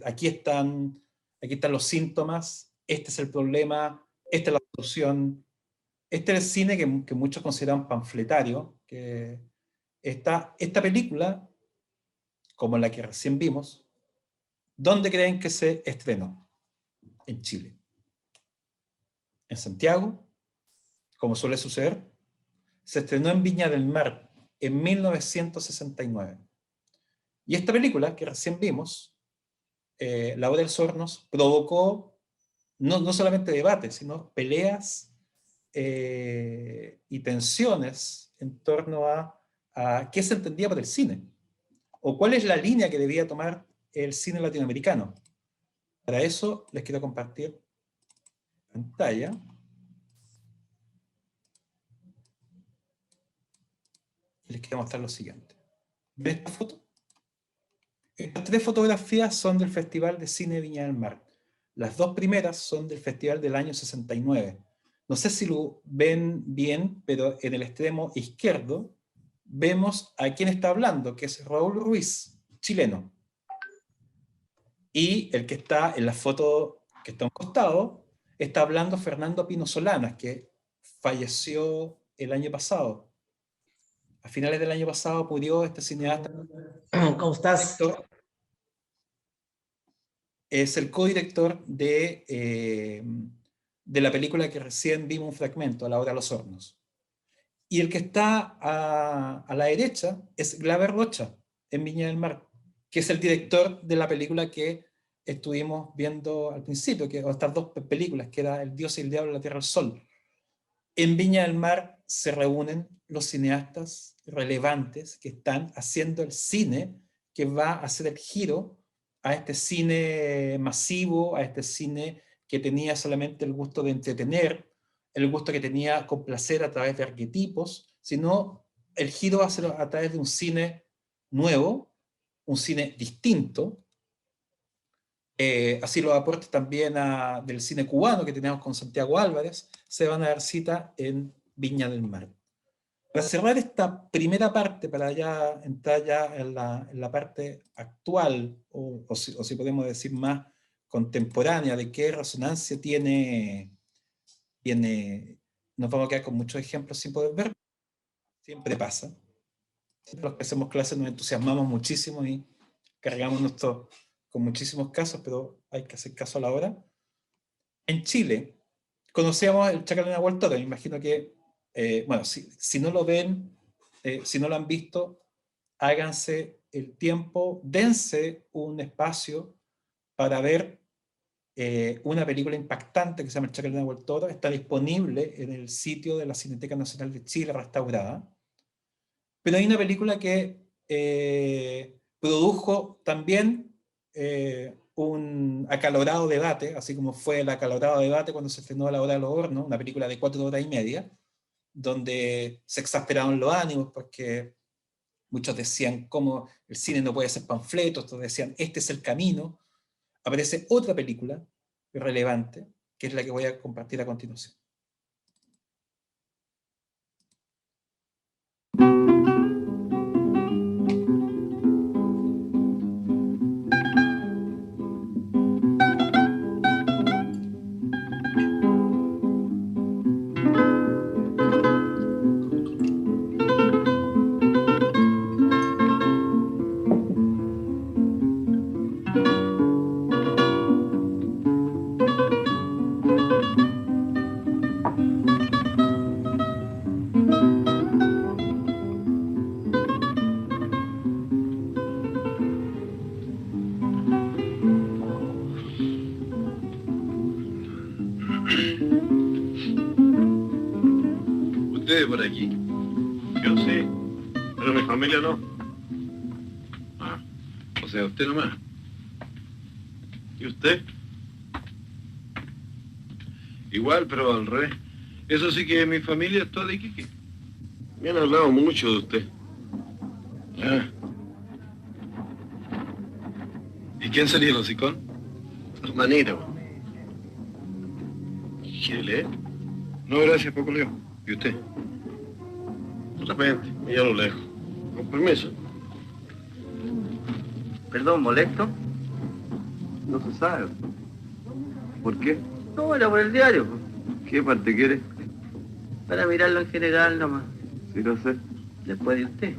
aquí están los síntomas, este es el problema, esta es la solución. Este es el cine que muchos consideran panfletario, que esta película, como la que recién vimos, ¿dónde creen que se estrenó? En Chile. En Santiago, como suele suceder, se estrenó en Viña del Mar en 1969. Y esta película que recién vimos, La Hora de los Hornos, provocó no solamente debates, sino peleas y tensiones en torno a qué se entendía por el cine, o cuál es la línea que debía tomar el cine latinoamericano. Para eso les quiero compartir pantalla. Y les quiero mostrar lo siguiente. ¿Ven esta foto? Estas 3 fotografías son del Festival de Cine Viña del Mar. Las 2 primeras son del Festival del año 69. No sé si lo ven bien, pero en el extremo izquierdo vemos a quién está hablando, que es Raúl Ruiz, chileno. Y el que está en la foto que está a un costado, está hablando Fernando Pino Solanas, que falleció el año pasado. A finales del año pasado murió este cineasta. ¿Cómo estás? Es el codirector de la película que recién vimos un fragmento, La Hora de los Hornos. Y el que está a la derecha es Glaber Rocha, en Viña del Mar, que es el director de la película que estuvimos viendo al principio, que estas 2 películas, que era El Dios y el Diablo, La Tierra y el Sol. En Viña del Mar se reúnen los cineastas relevantes que están haciendo el cine que va a hacer el giro a este cine masivo, a este cine que tenía solamente el gusto de entretener, el gusto que tenía complacer a través de arquetipos, sino el giro va a ser a través de un cine nuevo, un cine distinto. Así los aportes también del cine cubano que teníamos con Santiago Álvarez se van a dar cita en Viña del Mar. Para cerrar esta primera parte, para ya entrar ya en la parte actual, o si podemos decir más contemporánea, de qué resonancia tiene, nos vamos a quedar con muchos ejemplos sin poder ver, siempre pasa. Siempre los que hacemos clases nos entusiasmamos muchísimo y cargamos con muchísimos casos, pero hay que hacer caso a la hora. En Chile, conocíamos el Chacal de Nahuel Toro, me imagino que, bueno, si no lo ven, si no lo han visto, háganse el tiempo, dense un espacio para ver una película impactante que se llama El Chacal de Nahuel Toro. Está disponible en el sitio de la Cineteca Nacional de Chile, restaurada. Pero hay una película que produjo también un acalorado debate, así como fue el acalorado debate cuando se estrenó La Hora de los Hornos, una película de 4 horas y media, donde se exasperaron los ánimos porque muchos decían cómo el cine no puede ser panfleto, otros decían este es el camino. Aparece otra película relevante, que es la que voy a compartir a continuación. Ustedes por aquí. Yo sí, pero mi familia no. Ah, o sea, usted nomás. ¿Y usted? Igual, pero al revés. Eso sí que mi familia es toda de Iquique. Me han hablado mucho de usted. Ah. ¿Y quién sería el hocicón? Hermanito. ¿Quiere leer? No, gracias, poco leo. ¿Y usted? De repente, ya lo leo. Con permiso. Perdón, ¿molesto? No se sabe. ¿Por qué? No, era por el diario. ¿Qué parte quiere? Para mirarlo en general nomás. Sí, lo sé. Después de usted.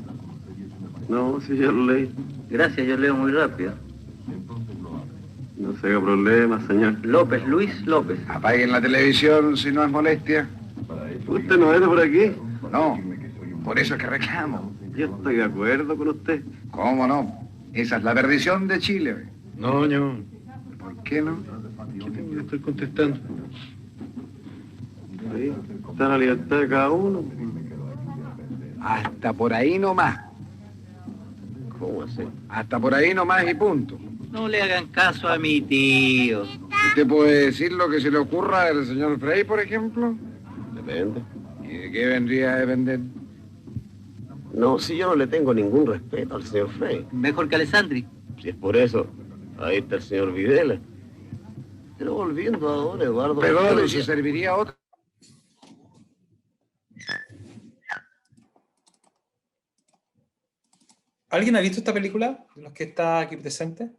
No, sí, ya lo leí. Gracias, yo leo muy rápido. No se haga problema, señor. López, Luis López. Apaguen la televisión si no es molestia. ¿Usted no era por aquí? No, por eso es que reclamo. Yo estoy de acuerdo con usted. ¿Cómo no? Esa es la perdición de Chile. No, no. ¿Por qué no? ¿Qué tengo que estar contestando? Ahí está la libertad de cada uno. Hasta por ahí nomás. ¿Cómo así? Hasta por ahí nomás y punto. No le hagan caso a mi tío. ¿Usted puede decir lo que se le ocurra al señor Frey, por ejemplo? Depende. ¿Y de qué vendría a depender? No, si yo no le tengo ningún respeto al señor Frey. Mejor que Alessandri. Si es por eso, ahí está el señor Videla. Pero volviendo a don Eduardo... Perdón, si serviría otro. ¿Alguien ha visto esta película? De los que está aquí presente.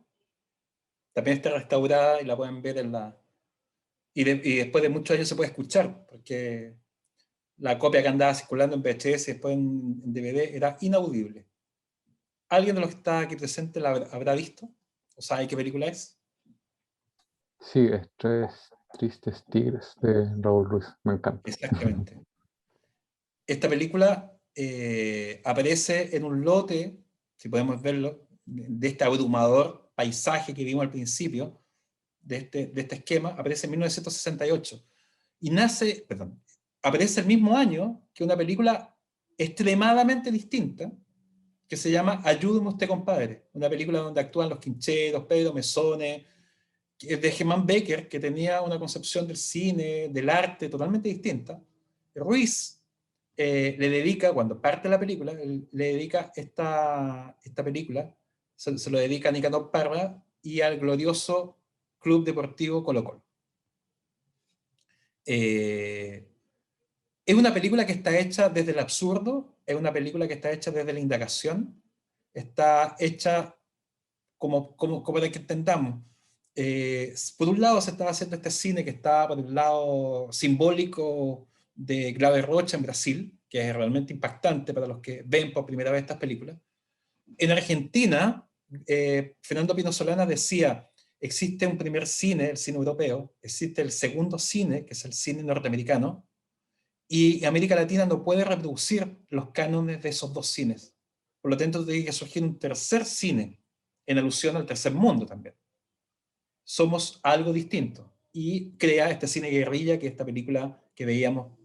También está restaurada y la pueden ver en la... Y después de muchos años se puede escuchar, porque la copia que andaba circulando en VHS y después en DVD era inaudible. ¿Alguien de los que está aquí presente la habrá visto? ¿O sabe qué película es? Sí, es Tres Tristes Tigres de Raúl Ruiz, me encanta. Exactamente. Esta película aparece en un lote, si podemos verlo, de este abrumador paisaje que vimos al principio, de este esquema, aparece en 1968. Y aparece el mismo año que una película extremadamente distinta, que se llama Ayúdeme usted, compadre. Una película donde actúan los Quincheros, Pedro Mesones, de Germán Becker, que tenía una concepción del cine, del arte totalmente distinta. Ruiz le dedica, cuando parte la película, le dedica esta película, se lo dedica a Nicanor Parra y al glorioso Club Deportivo Colo-Colo. Es una película que está hecha desde el absurdo, es una película que está hecha desde la indagación, está hecha como para que entendamos. Por un lado se estaba haciendo este cine que estaba por el lado simbólico de Glauber Rocha en Brasil, que es realmente impactante para los que ven por primera vez estas películas. En Argentina, Fernando Pino Solana decía, existe un primer cine, el cine europeo, existe el segundo cine, que es el cine norteamericano, y América Latina no puede reproducir los cánones de esos dos cines. Por lo tanto, tiene que surgir un tercer cine, en alusión al tercer mundo también. Somos algo distinto. Y crea este cine guerrilla, que es esta película que veíamos,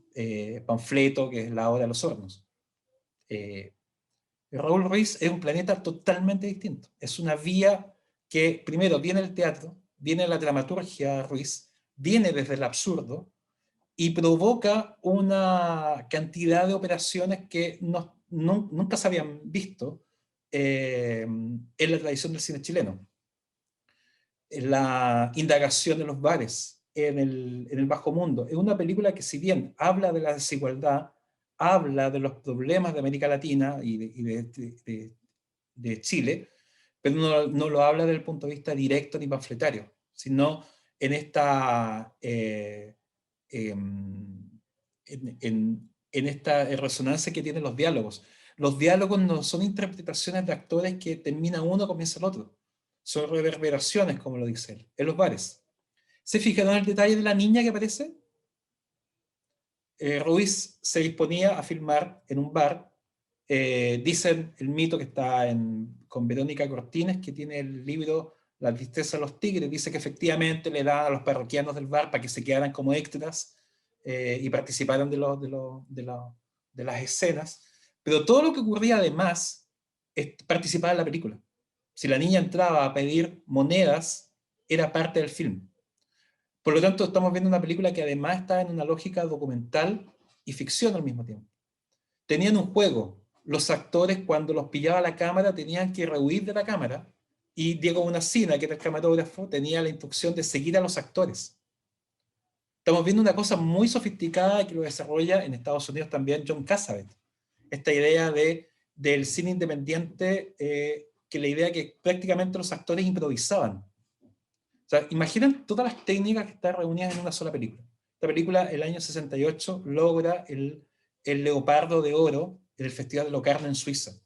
Panfleto, que es La Hora de los Hornos. Raúl Ruiz es un planeta totalmente distinto. Es una vía que, primero, viene el teatro, viene la dramaturgia Ruiz, viene desde el absurdo, y provoca una cantidad de operaciones que nunca se habían visto en la tradición del cine chileno. La indagación de los bares en el bajo mundo. Es una película que, si bien habla de la desigualdad, habla de los problemas de América Latina y de Chile, pero no lo habla desde el punto de vista directo ni panfletario, sino en esta... en esta resonancia que tienen los diálogos. Los diálogos no son interpretaciones de actores que termina uno, comienza el otro. Son reverberaciones, como lo dice él, en los bares. ¿Se fijaron en el detalle de la niña que aparece? Ruiz se disponía a filmar en un bar. Dicen el mito que está con Verónica Cortines, que tiene el libro La tristeza de los tigres, dice que efectivamente le daban a los parroquianos del bar para que se quedaran como extras y participaran de las escenas, pero todo lo que ocurría además participaba en la película. Si la niña entraba a pedir monedas, era parte del film. Por lo tanto, estamos viendo una película que además está en una lógica documental y ficción al mismo tiempo. Tenían un juego. Los actores, cuando los pillaba la cámara, tenían que rehuir de la cámara, y Diego Bonacina, que era el camarógrafo, tenía la instrucción de seguir a los actores. Estamos viendo una cosa muy sofisticada que lo desarrolla en Estados Unidos también John Cassavetes. Esta idea del cine independiente, que la idea que prácticamente los actores improvisaban. O sea, imaginen todas las técnicas que están reunidas en una sola película. Esta película, el año 68, logra el Leopardo de Oro en el Festival de Locarno en Suiza.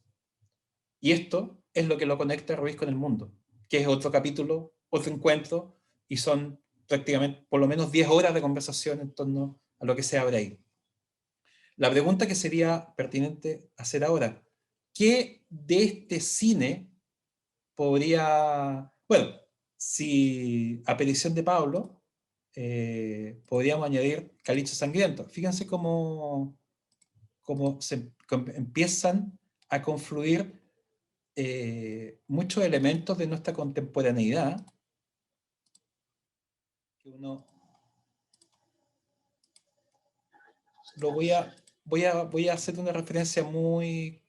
Y esto es lo que lo conecta a Ruiz con el mundo, que es otro capítulo, otro encuentro, y son prácticamente por lo menos 10 horas de conversación en torno a lo que se abre ahí. La pregunta que sería pertinente hacer ahora, ¿qué de este cine podría... Bueno, si a petición de Pablo, podríamos añadir Caliche Sangriento. Fíjense cómo empiezan a confluir muchos elementos de nuestra contemporaneidad, que uno lo voy a hacer una referencia muy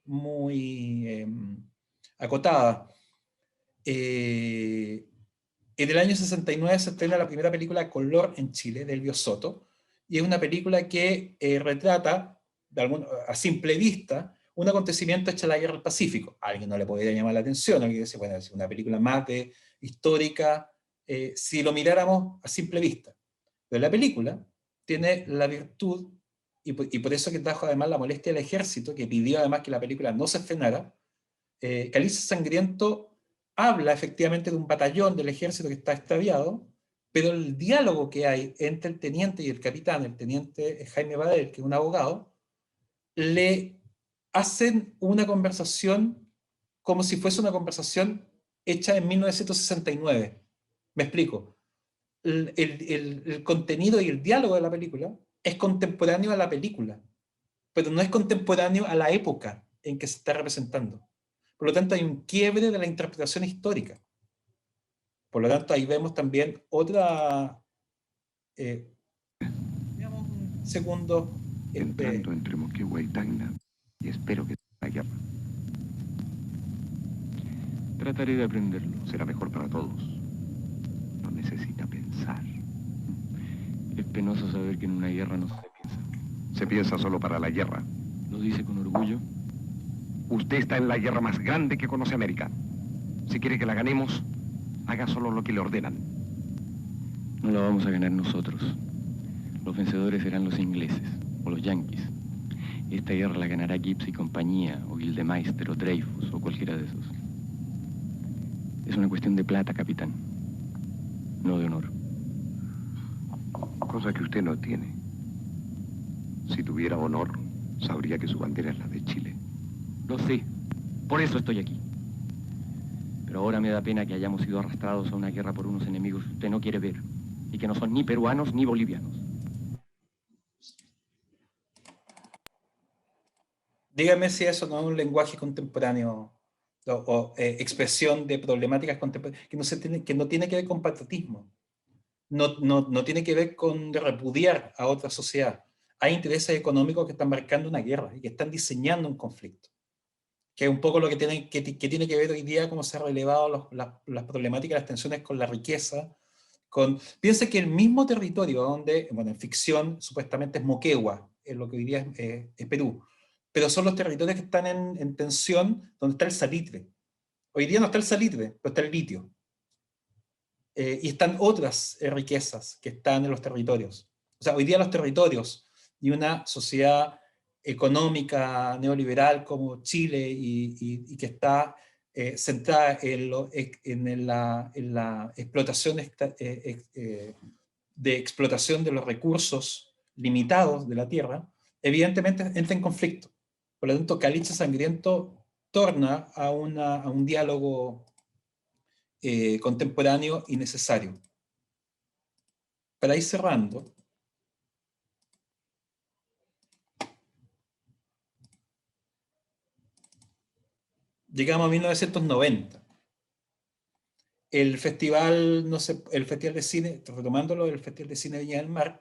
acotada. En el año 69 se estrena la primera película color en Chile, de Elvio Soto, y es una película que retrata, a simple vista, un acontecimiento hecho en la Guerra del Pacífico. A alguien no le podría llamar la atención, alguien dice, bueno, es una película más histórica, si lo miráramos a simple vista. Pero la película tiene la virtud, y por eso que trajo además la molestia del ejército, que pidió además que la película no se estrenara. Caliche Sangriento habla efectivamente de un batallón del ejército que está extraviado, pero el diálogo que hay entre el teniente y el capitán, el teniente Jaime Badel, que es un abogado, le hacen una conversación como si fuese una conversación hecha en 1969. Me explico. El contenido y el diálogo de la película es contemporáneo a la película, pero no es contemporáneo a la época en que se está representando. Por lo tanto, hay un quiebre de la interpretación histórica. Por lo tanto, ahí vemos también otra... veamos un segundo. Entrando entre Moquegua y Tacna, y espero que la guerra. Trataré de aprenderlo, será mejor para todos. No necesita pensar. Es penoso saber que en una guerra no se piensa. Se piensa solo para la guerra. ¿Lo dice con orgullo? Usted está en la guerra más grande que conoce América. Si quiere que la ganemos, haga solo lo que le ordenan. No la vamos a ganar nosotros. Los vencedores serán los ingleses o los yanquis. Esta guerra la ganará Gibbs y compañía, o Gildemeister, o Dreyfus, o cualquiera de esos. Es una cuestión de plata, capitán, no de honor. Cosa que usted no tiene. Si tuviera honor, sabría que su bandera es la de Chile. Lo sé, por eso estoy aquí. Pero ahora me da pena que hayamos sido arrastrados a una guerra por unos enemigos que usted no quiere ver, y que no son ni peruanos ni bolivianos. Dígame si eso no es un lenguaje contemporáneo o expresión de problemáticas contemporáneas que no tiene que ver con patriotismo, no tiene que ver con repudiar a otra sociedad. Hay intereses económicos que están marcando una guerra y que están diseñando un conflicto, que es un poco lo que tiene que ver hoy día, cómo se han relevado las problemáticas, las tensiones con la riqueza. Piensa que el mismo territorio donde, bueno, en ficción supuestamente es Moquegua, es lo que hoy día es Perú, pero son los territorios que están en tensión donde está el salitre. Hoy día no está el salitre, pero está el litio. Y están otras riquezas que están en los territorios. O sea, hoy día los territorios y una sociedad económica neoliberal como Chile y que está centrada en la explotación de explotación de los recursos limitados de la tierra, evidentemente entra en conflicto. Por lo tanto, Caliche Sangriento torna a un diálogo contemporáneo y necesario. Para ir cerrando, llegamos a 1990. el festival, el Festival de Cine, retomándolo, el Festival de Cine de Viña del Mar,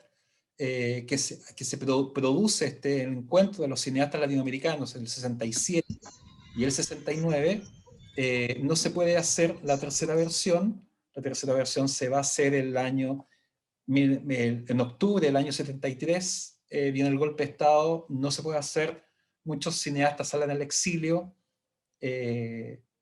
que se produce este encuentro de los cineastas latinoamericanos en el 67 y el 69, no se puede hacer la tercera versión. La tercera versión se va a hacer en octubre del año 73, viene el golpe de Estado, no se puede hacer, muchos cineastas salen al exilio,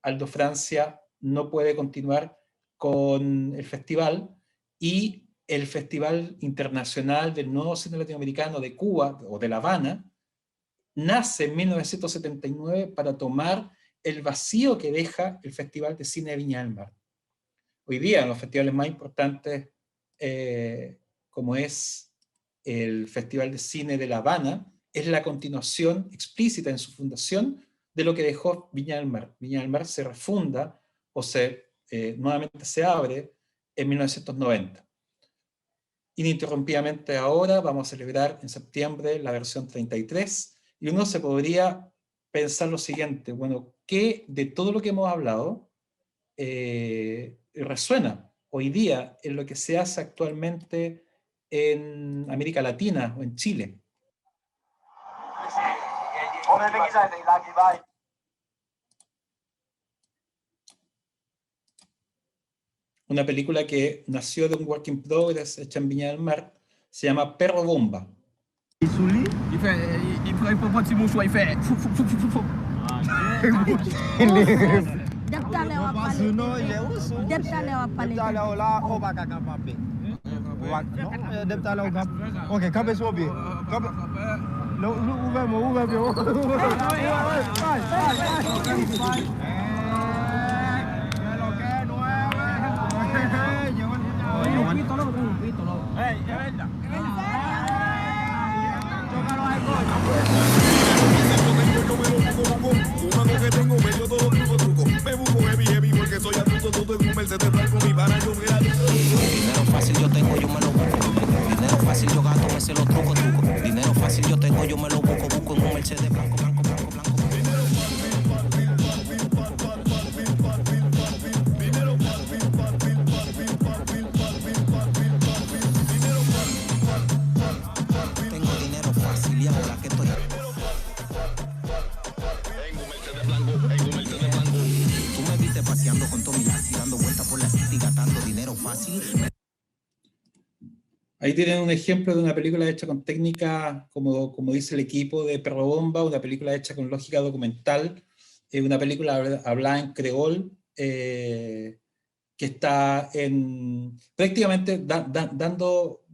Aldo Francia no puede continuar con el festival, y el Festival Internacional del Nuevo Cine Latinoamericano de Cuba, o de La Habana, nace en 1979 para tomar el vacío que deja el Festival de Cine de Viña del Mar. Hoy día, los festivales más importantes, como es el Festival de Cine de La Habana, es la continuación explícita en su fundación de lo que dejó Viña del Mar. Viña del Mar se refunda, o nuevamente se abre en 1990. Ininterrumpidamente ahora vamos a celebrar en septiembre la versión 33, y uno se podría pensar lo siguiente: bueno, ¿qué de todo lo que hemos hablado resuena hoy día en lo que se hace actualmente en América Latina o en Chile? Una película que nació de un work in progress hecha en Viña del Mar, se llama Perro Bomba. Il ferait pas de mouchoir, il fait Ok, cabe suo bien. Dinero fácil yo tengo, yo me lo busco. Dinero fácil yo gasto, me sé los trucos. Dinero fácil yo tengo, yo me lo busco en un Mercedes blanco. Tengo dinero fácil y ahora que estoy. Tú me viste paseando con Tommy Lassie, dando vueltas por la city, gastando dinero fácil. Ahí tienen un ejemplo de una película hecha con técnica, como dice el equipo de Perro Bomba, una película hecha con lógica documental, una película hablada en creol, que está prácticamente dando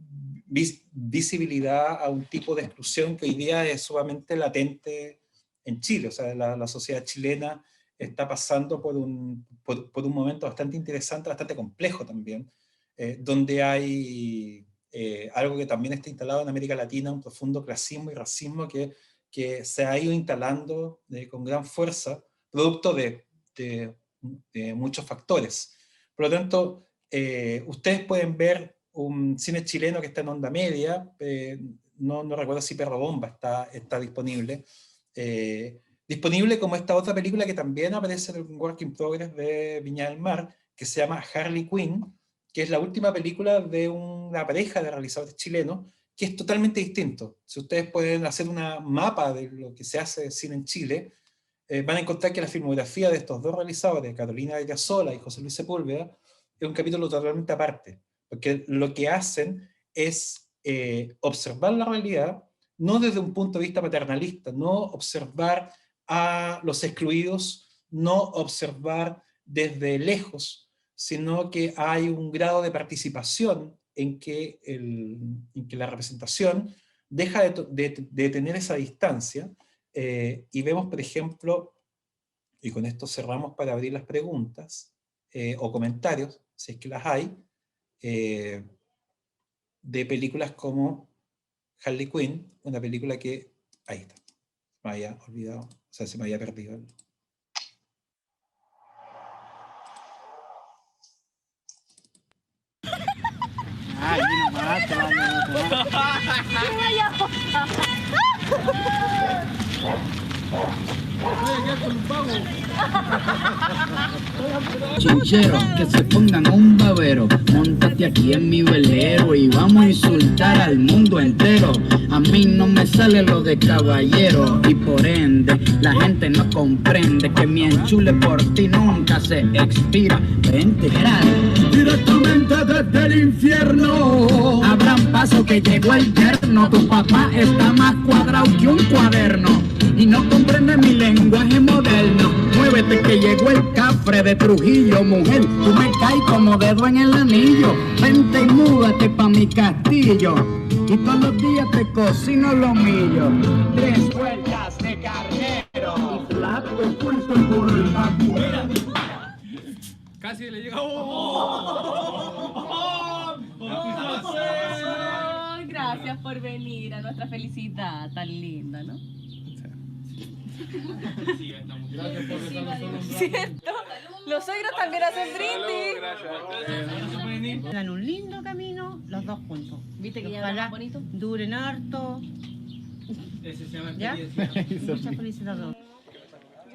visibilidad a un tipo de exclusión que hoy día es sumamente latente en Chile. O sea, la sociedad chilena está pasando por un momento bastante interesante, bastante complejo también, donde hay algo que también está instalado en América Latina, un profundo clasismo y racismo que se ha ido instalando con gran fuerza, producto de muchos factores. Por lo tanto, ustedes pueden ver un cine chileno que está en onda media, no recuerdo si Perro Bomba está disponible, disponible como esta otra película que también aparece en el Work in Progress de Viña del Mar, que se llama Harley Quinn, que es la última película de una pareja de realizadores chilenos, que es totalmente distinto. Si ustedes pueden hacer una mapa de lo que se hace de cine en Chile, van a encontrar que la filmografía de estos dos realizadores, Carolina Villasola y José Luis Sepúlveda, es un capítulo totalmente aparte, porque lo que hacen es observar la realidad, no desde un punto de vista paternalista, no observar a los excluidos, no observar desde lejos, sino que hay un grado de participación en que la representación deja de tener esa distancia, y vemos, por ejemplo, y con esto cerramos para abrir las preguntas o comentarios, si es que las hay, de películas como Harley Quinn, una película que, ahí está, me había olvidado, o sea, se me había perdido. Ay, nomás, te vaya. Chincheros que se pongan un babero, móntate aquí en mi velero y vamos a insultar al mundo entero. A mí no me sale lo de caballero y por ende la gente no comprende que mi enchule por ti nunca se expira. Vente, directamente desde el infierno. Abran paso que llegó el yerno, tu papá está más cuadrado que un cuaderno y no comprende mi lenguaje moderno. Muévete que llegó el cafre de Trujillo, mujer, tú me caes como dedo en el anillo. Vente y múdate pa' mi castillo y todos los días te cocino lo mío. 3 vueltas de carnero y flaco puesto por el vacuero. Casi le llega. Gracias por venir a nuestra felicidad tan linda, ¿no? ¿Cierto? Los suegros también hacen brindis. Dan un lindo camino los dos juntos. ¿Viste que ya era más bonito? Duren harto. Ese se llama ¿Ya? experiencia. Muchas felicidades a todos.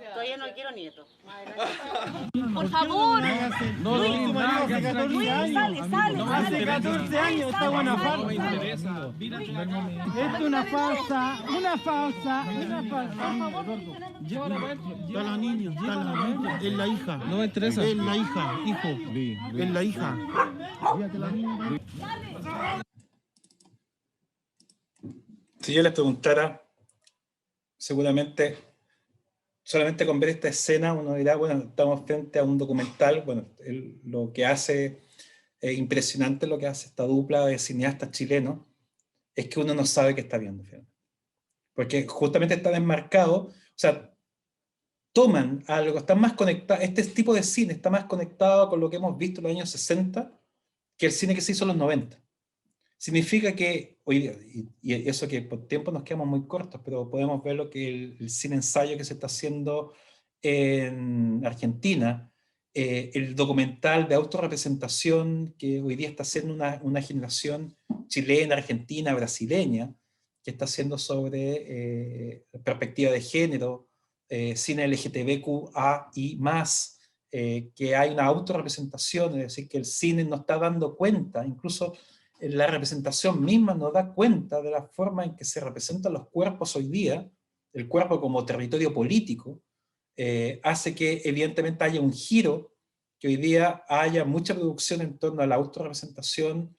Todavía no quiero nietos. Por favor. No, hace 14 años. Hace 14 años está buena farsa. Es una farsa, una farsa, una farsa. Está la niña, es la hija. No me interesa. Es la hija, hijo. Es la hija. Si yo les preguntara, seguramente, solamente con ver esta escena uno dirá, bueno, estamos frente a un documental, bueno, lo que hace, impresionante lo que hace esta dupla de cineastas chilenos, es que uno no sabe qué está viendo, fíjate. Porque justamente está desmarcado, o sea, toman algo, están más conectados, este tipo de cine está más conectado con lo que hemos visto en los años 60 que el cine que se hizo en los 90. Significa que hoy día, y eso que por tiempo nos quedamos muy cortos, pero podemos ver lo que el cine ensayo que se está haciendo en Argentina, el documental de autorrepresentación que hoy día está haciendo una generación chilena, argentina, brasileña, que está haciendo sobre perspectiva de género, cine LGTBQA y más, que hay una autorrepresentación, es decir, que el cine no está dando cuenta, incluso la representación misma nos da cuenta de la forma en que se representan los cuerpos hoy día, el cuerpo como territorio político, hace que evidentemente haya un giro, que hoy día haya mucha producción en torno a la autorrepresentación,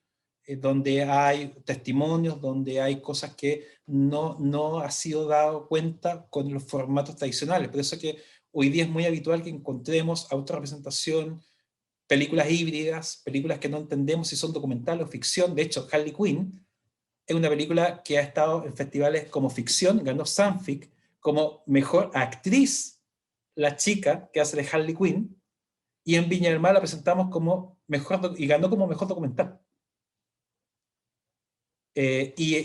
donde hay testimonios, donde hay cosas que no ha sido dado cuenta con los formatos tradicionales. Por eso que hoy día es muy habitual que encontremos autorrepresentación, películas híbridas, películas que no entendemos si son documentales o ficción. De hecho, Harley Quinn es una película que ha estado en festivales como ficción, ganó Sanfic como mejor actriz, la chica que hace de Harley Quinn, y en Viña del Mar la presentamos como mejor, y ganó como mejor documental. Y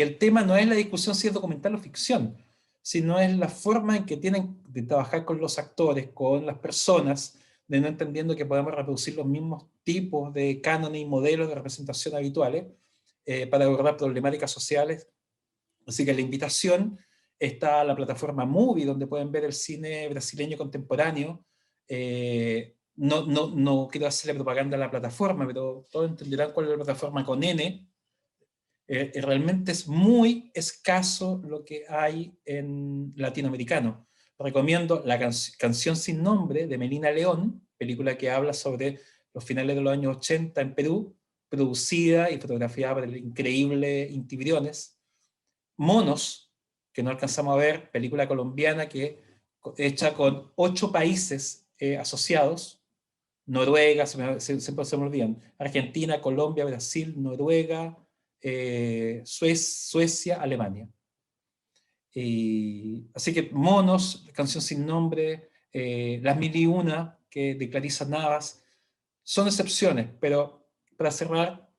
el tema no es la discusión si es documental o ficción, sino es la forma en que tienen de trabajar con los actores, con las personas, de no entendiendo que podemos reproducir los mismos tipos de cánones y modelos de representación habituales para abordar problemáticas sociales. Así que la invitación está a la plataforma Movie, donde pueden ver el cine brasileño contemporáneo. No quiero hacerle propaganda a la plataforma, pero todos entenderán cuál es la plataforma con N. Realmente es muy escaso lo que hay en latinoamericano. Recomiendo la Canción sin nombre de Melina León, película que habla sobre los finales de los años 80 en Perú, producida y fotografiada por el increíble Inti Briones. Monos, que no alcanzamos a ver, película colombiana hecha con 8 países asociados, Noruega, siempre se me olvidan, Argentina, Colombia, Brasil, Noruega, Suecia, Alemania. Así que Monos, Canción sin nombre, Las Mil y Una, de Clarissa Navas, son excepciones, pero para cerrar,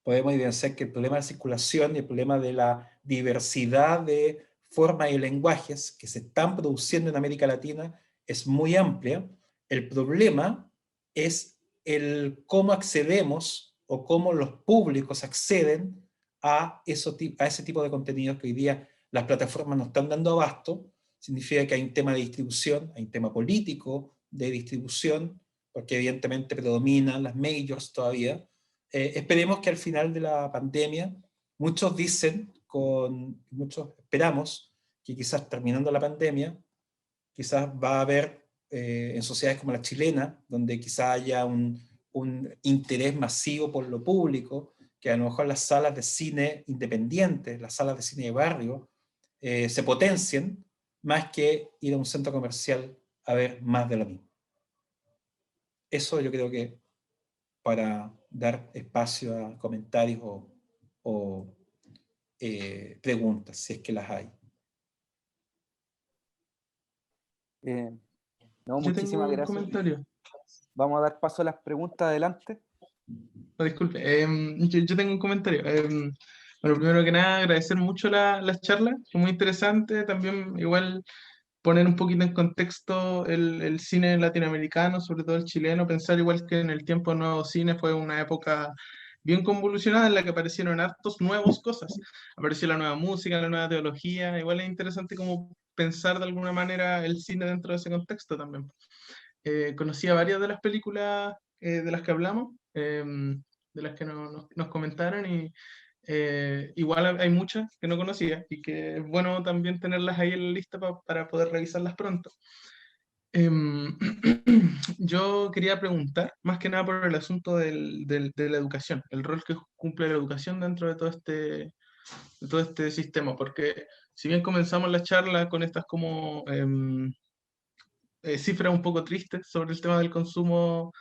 podemos evidenciar que el problema de la circulación y el problema de la diversidad de formas y lenguajes que se están produciendo en América Latina es muy amplia. El problema es el cómo accedemos o cómo los públicos acceden a ese tipo de contenidos que hoy día las plataformas nos están dando abasto, significa que hay un tema de distribución, hay un tema político de distribución, porque evidentemente predominan las majors todavía. Esperemos que al final de la pandemia, muchos dicen, muchos esperamos, que quizás terminando la pandemia, quizás va a haber en sociedades como la chilena, donde quizás haya un interés masivo por lo público, que a lo mejor las salas de cine independientes, las salas de cine de barrio, se potencien, más que ir a un centro comercial a ver más de lo mismo. Eso yo creo que para dar espacio a comentarios o preguntas, si es que las hay. No, Yo tengo muchísimas un gracias. comentario. Vamos a dar paso a las preguntas, adelante. Oh, disculpe, yo tengo un comentario. Bueno, primero que nada, agradecer mucho la charla, fue muy interesante. También igual poner un poquito en contexto el cine latinoamericano, sobre todo el chileno, pensar igual que en el tiempo del nuevo cine fue una época bien convulsionada en la que aparecieron hartos nuevos cosas. Apareció la nueva música, la nueva teología, igual es interesante como pensar de alguna manera el cine dentro de ese contexto también. Conocía varias de las películas de las que hablamos, de las que nos comentaron, y igual hay muchas que no conocía y que es bueno también tenerlas ahí en la lista para poder revisarlas pronto. Yo quería preguntar, más que nada por el asunto de la educación, el rol que cumple la educación dentro de todo este sistema, porque si bien comenzamos la charla con estas como cifras un poco tristes sobre el tema del consumo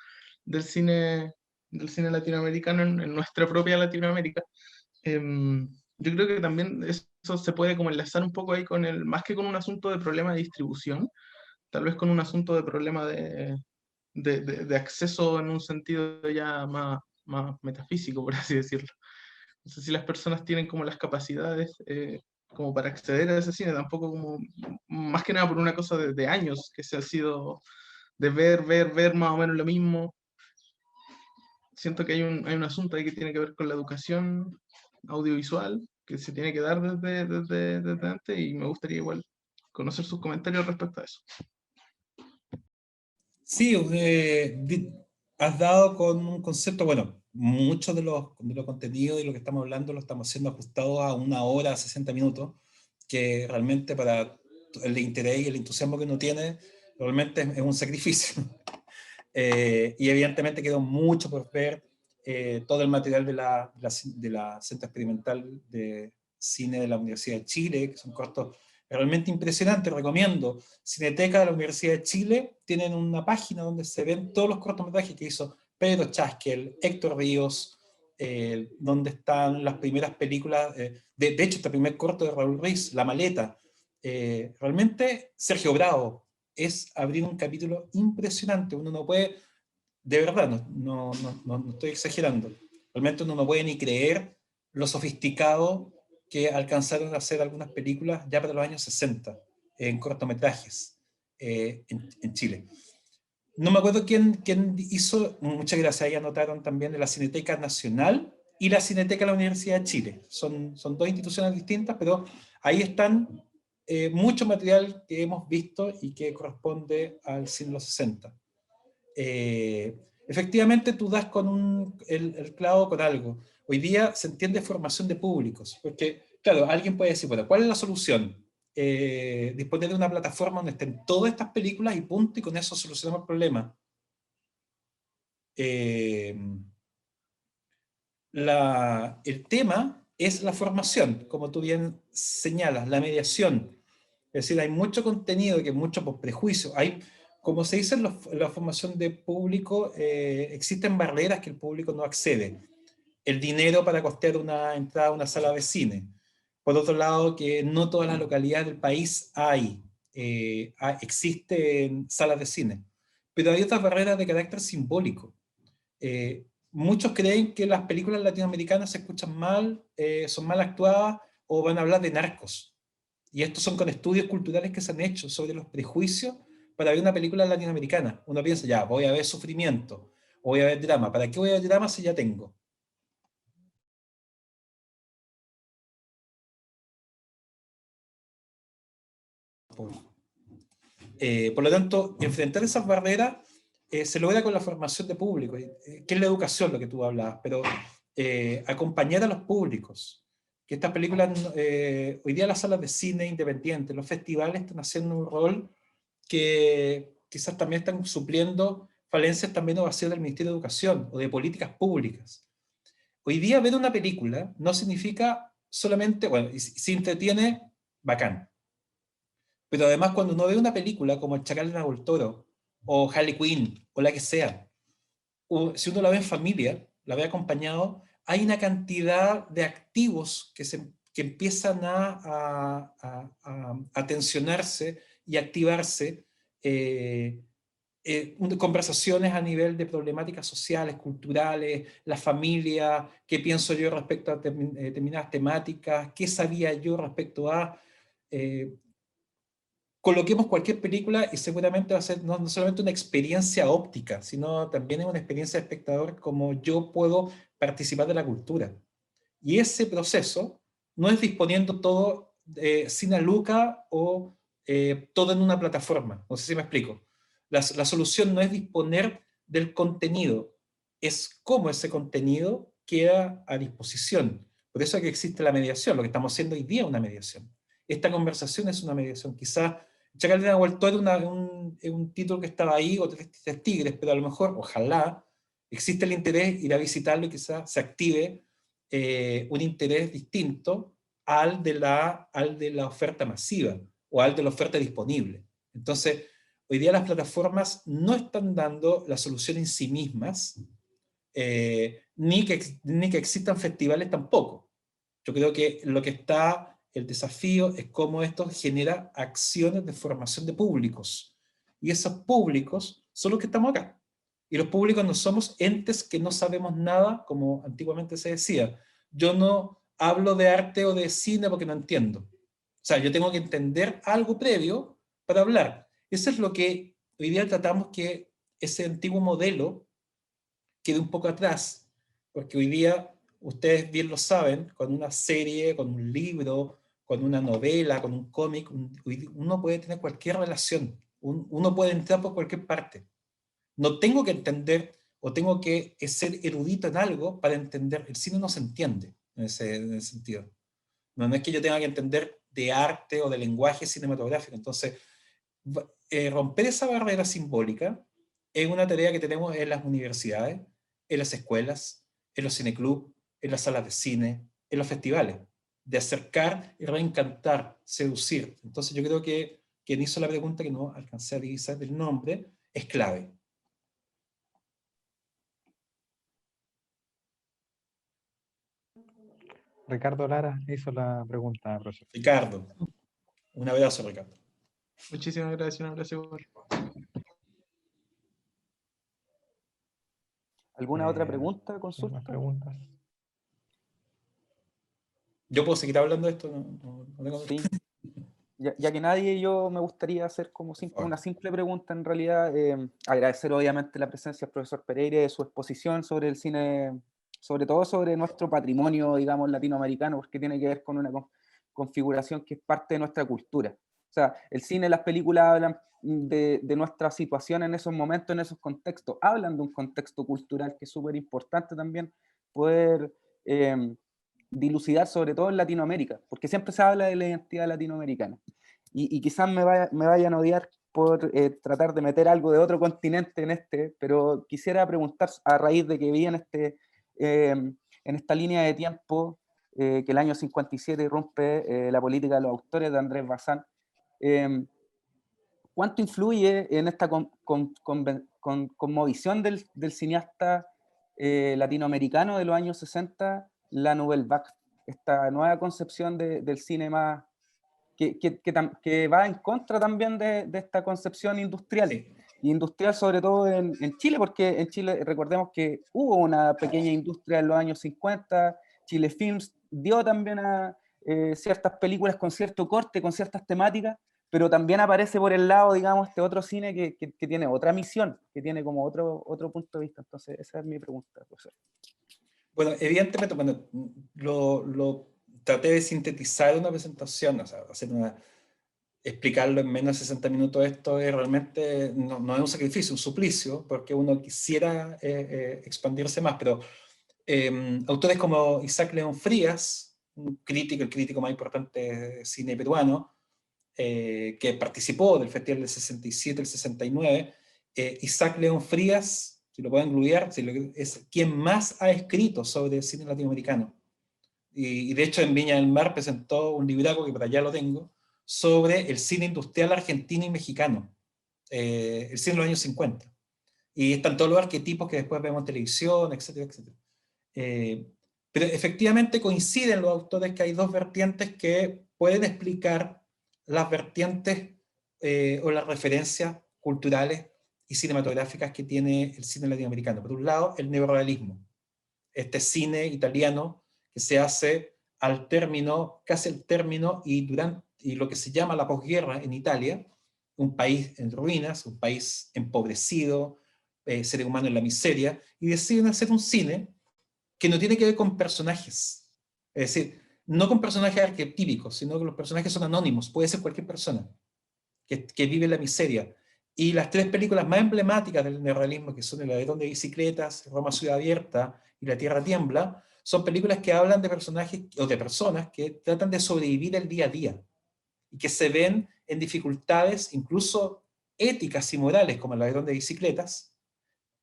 del cine latinoamericano en nuestra propia Latinoamérica, yo creo que también eso se puede como enlazar un poco ahí con más que con un asunto de problema de distribución, tal vez con un asunto de problema de acceso en un sentido ya más metafísico, por así decirlo. No sé si las personas tienen como las capacidades como para acceder a ese cine, tampoco como, más que nada por una cosa de años, que se ha sido de ver más o menos lo mismo. Siento que hay un asunto ahí que tiene que ver con la educación audiovisual, que se tiene que dar desde antes, y me gustaría igual conocer sus comentarios respecto a eso. Sí, has dado con un concepto, bueno, muchos de los contenidos y lo que estamos hablando lo estamos haciendo ajustados a 1 hora, 60 minutos, que realmente para el interés y el entusiasmo que uno tiene, realmente es un sacrificio. Y evidentemente quedó mucho por ver, todo el material de la Centro Experimental de Cine de la Universidad de Chile, que son cortos realmente impresionantes. Recomiendo Cineteca de la Universidad de Chile, tienen una página donde se ven todos los cortometrajes que hizo Pedro Chaskel, Héctor Ríos, donde están las primeras películas, de hecho este primer corto de Raúl Ruiz, La Maleta. Realmente Sergio Bravo es abrir un capítulo impresionante. Uno no puede, de verdad, no estoy exagerando, realmente uno no puede ni creer lo sofisticado que alcanzaron a hacer algunas películas ya para los años 60, en cortometrajes, en Chile. No me acuerdo quién hizo, muchas gracias, ahí anotaron también de la Cineteca Nacional y la Cineteca de la Universidad de Chile. Son 2 instituciones distintas, pero ahí están mucho material que hemos visto y que corresponde al cine de los 60. Efectivamente tú das con el clavo con algo. Hoy día se entiende formación de públicos, porque claro, alguien puede decir, bueno, ¿cuál es la solución? Disponer de una plataforma donde estén todas estas películas y punto, y con eso solucionamos el problema. El tema es la formación, como tú bien señalas, la mediación. Es decir, hay mucho contenido que es mucho por prejuicio. Como se dice en la formación de público, existen barreras que el público no accede. El dinero para costear una entrada a una sala de cine. Por otro lado, que no todas las localidades del país existen salas de cine. Pero hay otras barreras de carácter simbólico. Muchos creen que las películas latinoamericanas se escuchan mal, son mal actuadas, o van a hablar de narcos. Y estos son con estudios culturales que se han hecho sobre los prejuicios para ver una película latinoamericana. Uno piensa, ya, voy a ver sufrimiento, o voy a ver drama. ¿Para qué voy a ver drama si ya tengo? Por lo tanto, enfrentar esas barreras se logra con la formación de público, que es la educación, lo que tú hablabas, pero acompañar a los públicos. Que estas películas, hoy día las salas de cine independientes, los festivales están haciendo un rol que quizás también están supliendo falencias también o vacíos del Ministerio de Educación o de políticas públicas. Hoy día ver una película no significa solamente, bueno, si entretiene, bacán. Pero además cuando uno ve una película como El Chacal de Nahuel Toro, o Harley Quinn, o la que sea, o si uno la ve en familia, la ve acompañado, hay una cantidad de activos que empiezan a tensionarse y activarse, conversaciones a nivel de problemáticas sociales, culturales, la familia, qué pienso yo respecto a determinadas temáticas, qué sabía yo respecto a... coloquemos cualquier película y seguramente va a ser no solamente una experiencia óptica, sino también es una experiencia de espectador como yo puedo participar de la cultura. Y ese proceso no es disponiendo todo sin a Luca o todo en una plataforma. No sé si me explico. La solución no es disponer del contenido, es cómo ese contenido queda a disposición. Por eso es que existe la mediación, lo que estamos haciendo hoy día es una mediación. Esta conversación es una mediación. Quizás Chacal de Nahuel Toro es un título que estaba ahí, o Tres Tigres, pero a lo mejor, ojalá, existe el interés, ir a visitarlo y quizás se active un interés distinto al de la oferta masiva o al de la oferta disponible. Entonces, hoy día las plataformas no están dando la solución en sí mismas, ni que existan festivales tampoco. Yo creo que lo que está... El desafío es cómo esto genera acciones de formación de públicos. Y esos públicos son los que estamos acá. Y los públicos no somos entes que no sabemos nada, como antiguamente se decía. Yo no hablo de arte o de cine porque no entiendo. O sea, yo tengo que entender algo previo para hablar. Eso es lo que hoy día tratamos que ese antiguo modelo quede un poco atrás. Porque hoy día, ustedes bien lo saben, con una serie, con un libro, con una novela, con un cómic, uno puede tener cualquier relación, uno puede entrar por cualquier parte. No tengo que entender o tengo que ser erudito en algo para entender. El cine no se entiende en ese sentido. No es que yo tenga que entender de arte o de lenguaje cinematográfico. Entonces, romper esa barrera simbólica es una tarea que tenemos en las universidades, en las escuelas, en los cineclubs, en las salas de cine, en los festivales, de acercar y reencantar, seducir. Entonces yo creo que quien hizo la pregunta, que no alcancé a divisar del nombre, es clave. Ricardo Lara hizo la pregunta, profesor. Ricardo. Un abrazo, Ricardo. Muchísimas gracias, un abrazo igual. ¿Alguna otra pregunta, consulta? Preguntas. ¿Yo puedo seguir hablando de esto? No tengo... Sí. Ya que nadie, yo me gustaría hacer como una simple pregunta en realidad. Agradecer obviamente la presencia del profesor Pereira y de su exposición sobre el cine, sobre todo sobre nuestro patrimonio, digamos, latinoamericano, porque tiene que ver con una configuración que es parte de nuestra cultura. O sea, el cine, las películas hablan de nuestra situación en esos momentos, en esos contextos, hablan de un contexto cultural que es súper importante también poder dilucidar, sobre todo en Latinoamérica, porque siempre se habla de la identidad latinoamericana. Y quizás me vayan a odiar por tratar de meter algo de otro continente en este, pero quisiera preguntar, a raíz de que vi en esta línea de tiempo que el año 57 irrumpe la política de los autores de Andrés Bazán, ¿cuánto influye en esta conmovisión del cineasta latinoamericano de los años 60 la Nouvelle Vague, esta nueva concepción del cine más que va en contra también de esta concepción industrial? Sí. Industrial sobre todo en Chile, porque en Chile recordemos que hubo una pequeña industria en los años 50, Chile Films dio también a ciertas películas con cierto corte, con ciertas temáticas, pero también aparece por el lado, digamos, este otro cine que tiene otra misión, que tiene como otro punto de vista. Entonces esa es mi pregunta, profesor. Bueno, evidentemente, bueno, lo traté de sintetizar en una presentación, o sea, hacer una... explicarlo en menos de 60 minutos, esto es realmente, no es un sacrificio, un suplicio, porque uno quisiera expandirse más, pero autores como Isaac León Frías, un crítico, el crítico más importante de cine peruano, que participó del Festival del 67, el 69, Isaac León Frías, si lo pueden googlear, es quien más ha escrito sobre cine latinoamericano. Y de hecho en Viña del Mar presentó un libraco, que por allá lo tengo, sobre el cine industrial argentino y mexicano, el cine de los años 50. Y están todos los arquetipos que después vemos en televisión, etcétera, etcétera. Pero efectivamente coinciden los autores que hay dos vertientes que pueden explicar las vertientes o las referencias culturales y cinematográficas que tiene el cine latinoamericano. Por un lado, el neorrealismo, este cine italiano que se hace al término, casi al término, y lo que se llama la posguerra en Italia, un país en ruinas, un país empobrecido, ser humano en la miseria, y deciden hacer un cine que no tiene que ver con personajes, es decir, no con personajes arquetípicos, sino que los personajes son anónimos, puede ser cualquier persona que vive en la miseria. Y las tres películas más emblemáticas del neorrealismo, que son El ladrón de bicicletas, Roma ciudad abierta y La tierra tiembla, son películas que hablan de personajes o de personas que tratan de sobrevivir el día a día y que se ven en dificultades, incluso éticas y morales, como El ladrón de bicicletas,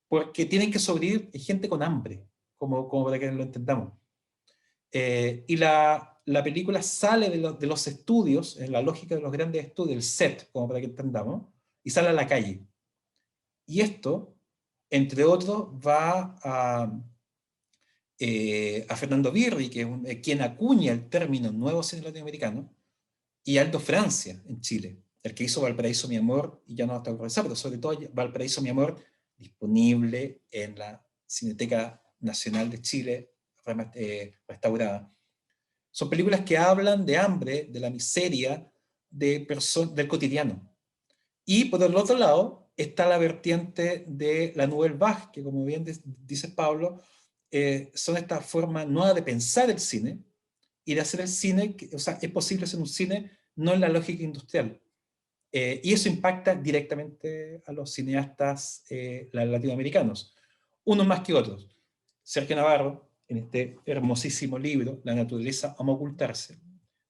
porque tienen que sobrevivir gente con hambre, como para que lo entendamos. Y la película sale de los estudios, en la lógica de los grandes estudios, el set, como para que entendamos, y sale a la calle. Y esto, entre otros, va a Fernando Birri, que es quien acuña el término nuevo cine latinoamericano, y Aldo Francia, en Chile, el que hizo Valparaíso mi amor, y ya no está actualizado, pero sobre todo Valparaíso mi amor, disponible en la Cineteca Nacional de Chile, restaurada. Son películas que hablan de hambre, de la miseria, del cotidiano. Y por el otro lado está la vertiente de la Nouvelle Vague, que como bien dice Pablo, son esta forma nueva de pensar el cine y de hacer el cine, o sea, es posible hacer un cine no en la lógica industrial. Y eso impacta directamente a los cineastas latinoamericanos, unos más que otros. Sergio Navarro, en este hermosísimo libro, La naturaleza ama ocultarse,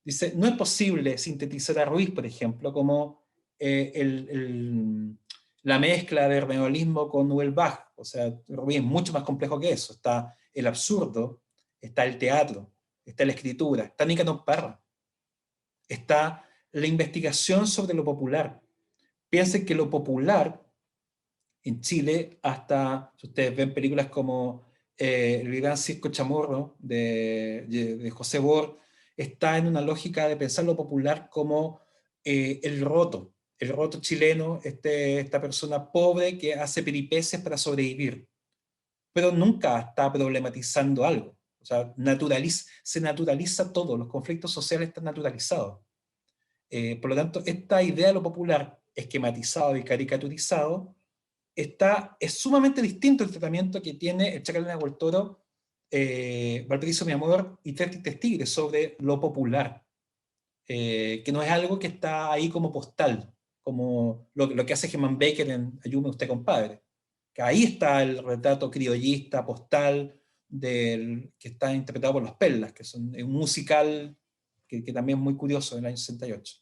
dice, no es posible sintetizar a Ruiz, por ejemplo, como la mezcla de neorrealismo con Nouvelle Vague. O sea, Ruiz es mucho más complejo que eso. Está el absurdo, está el teatro, está la escritura, está Nicanor Parra, está la investigación sobre lo popular. Piensen que lo popular en Chile, hasta, si ustedes ven películas como El gran Cisco Chamorro de José Bor, está en una lógica de pensar lo popular como el roto chileno, esta persona pobre que hace peripecias para sobrevivir, pero nunca está problematizando algo. O sea, se naturaliza todo, los conflictos sociales están naturalizados. Por lo tanto, esta idea de lo popular, esquematizado y caricaturizado, es sumamente distinto el tratamiento que tiene el Chacal Nahuel Toro, Valparaíso mi amor y Tres Tigres sobre lo popular, que no es algo que está ahí como postal, como lo que hace Germán Baker en Ayúdame usted, compadre. Que ahí está el retrato criollista, postal, que está interpretado por Los Perlas, que son un musical que también es muy curioso en el año 68.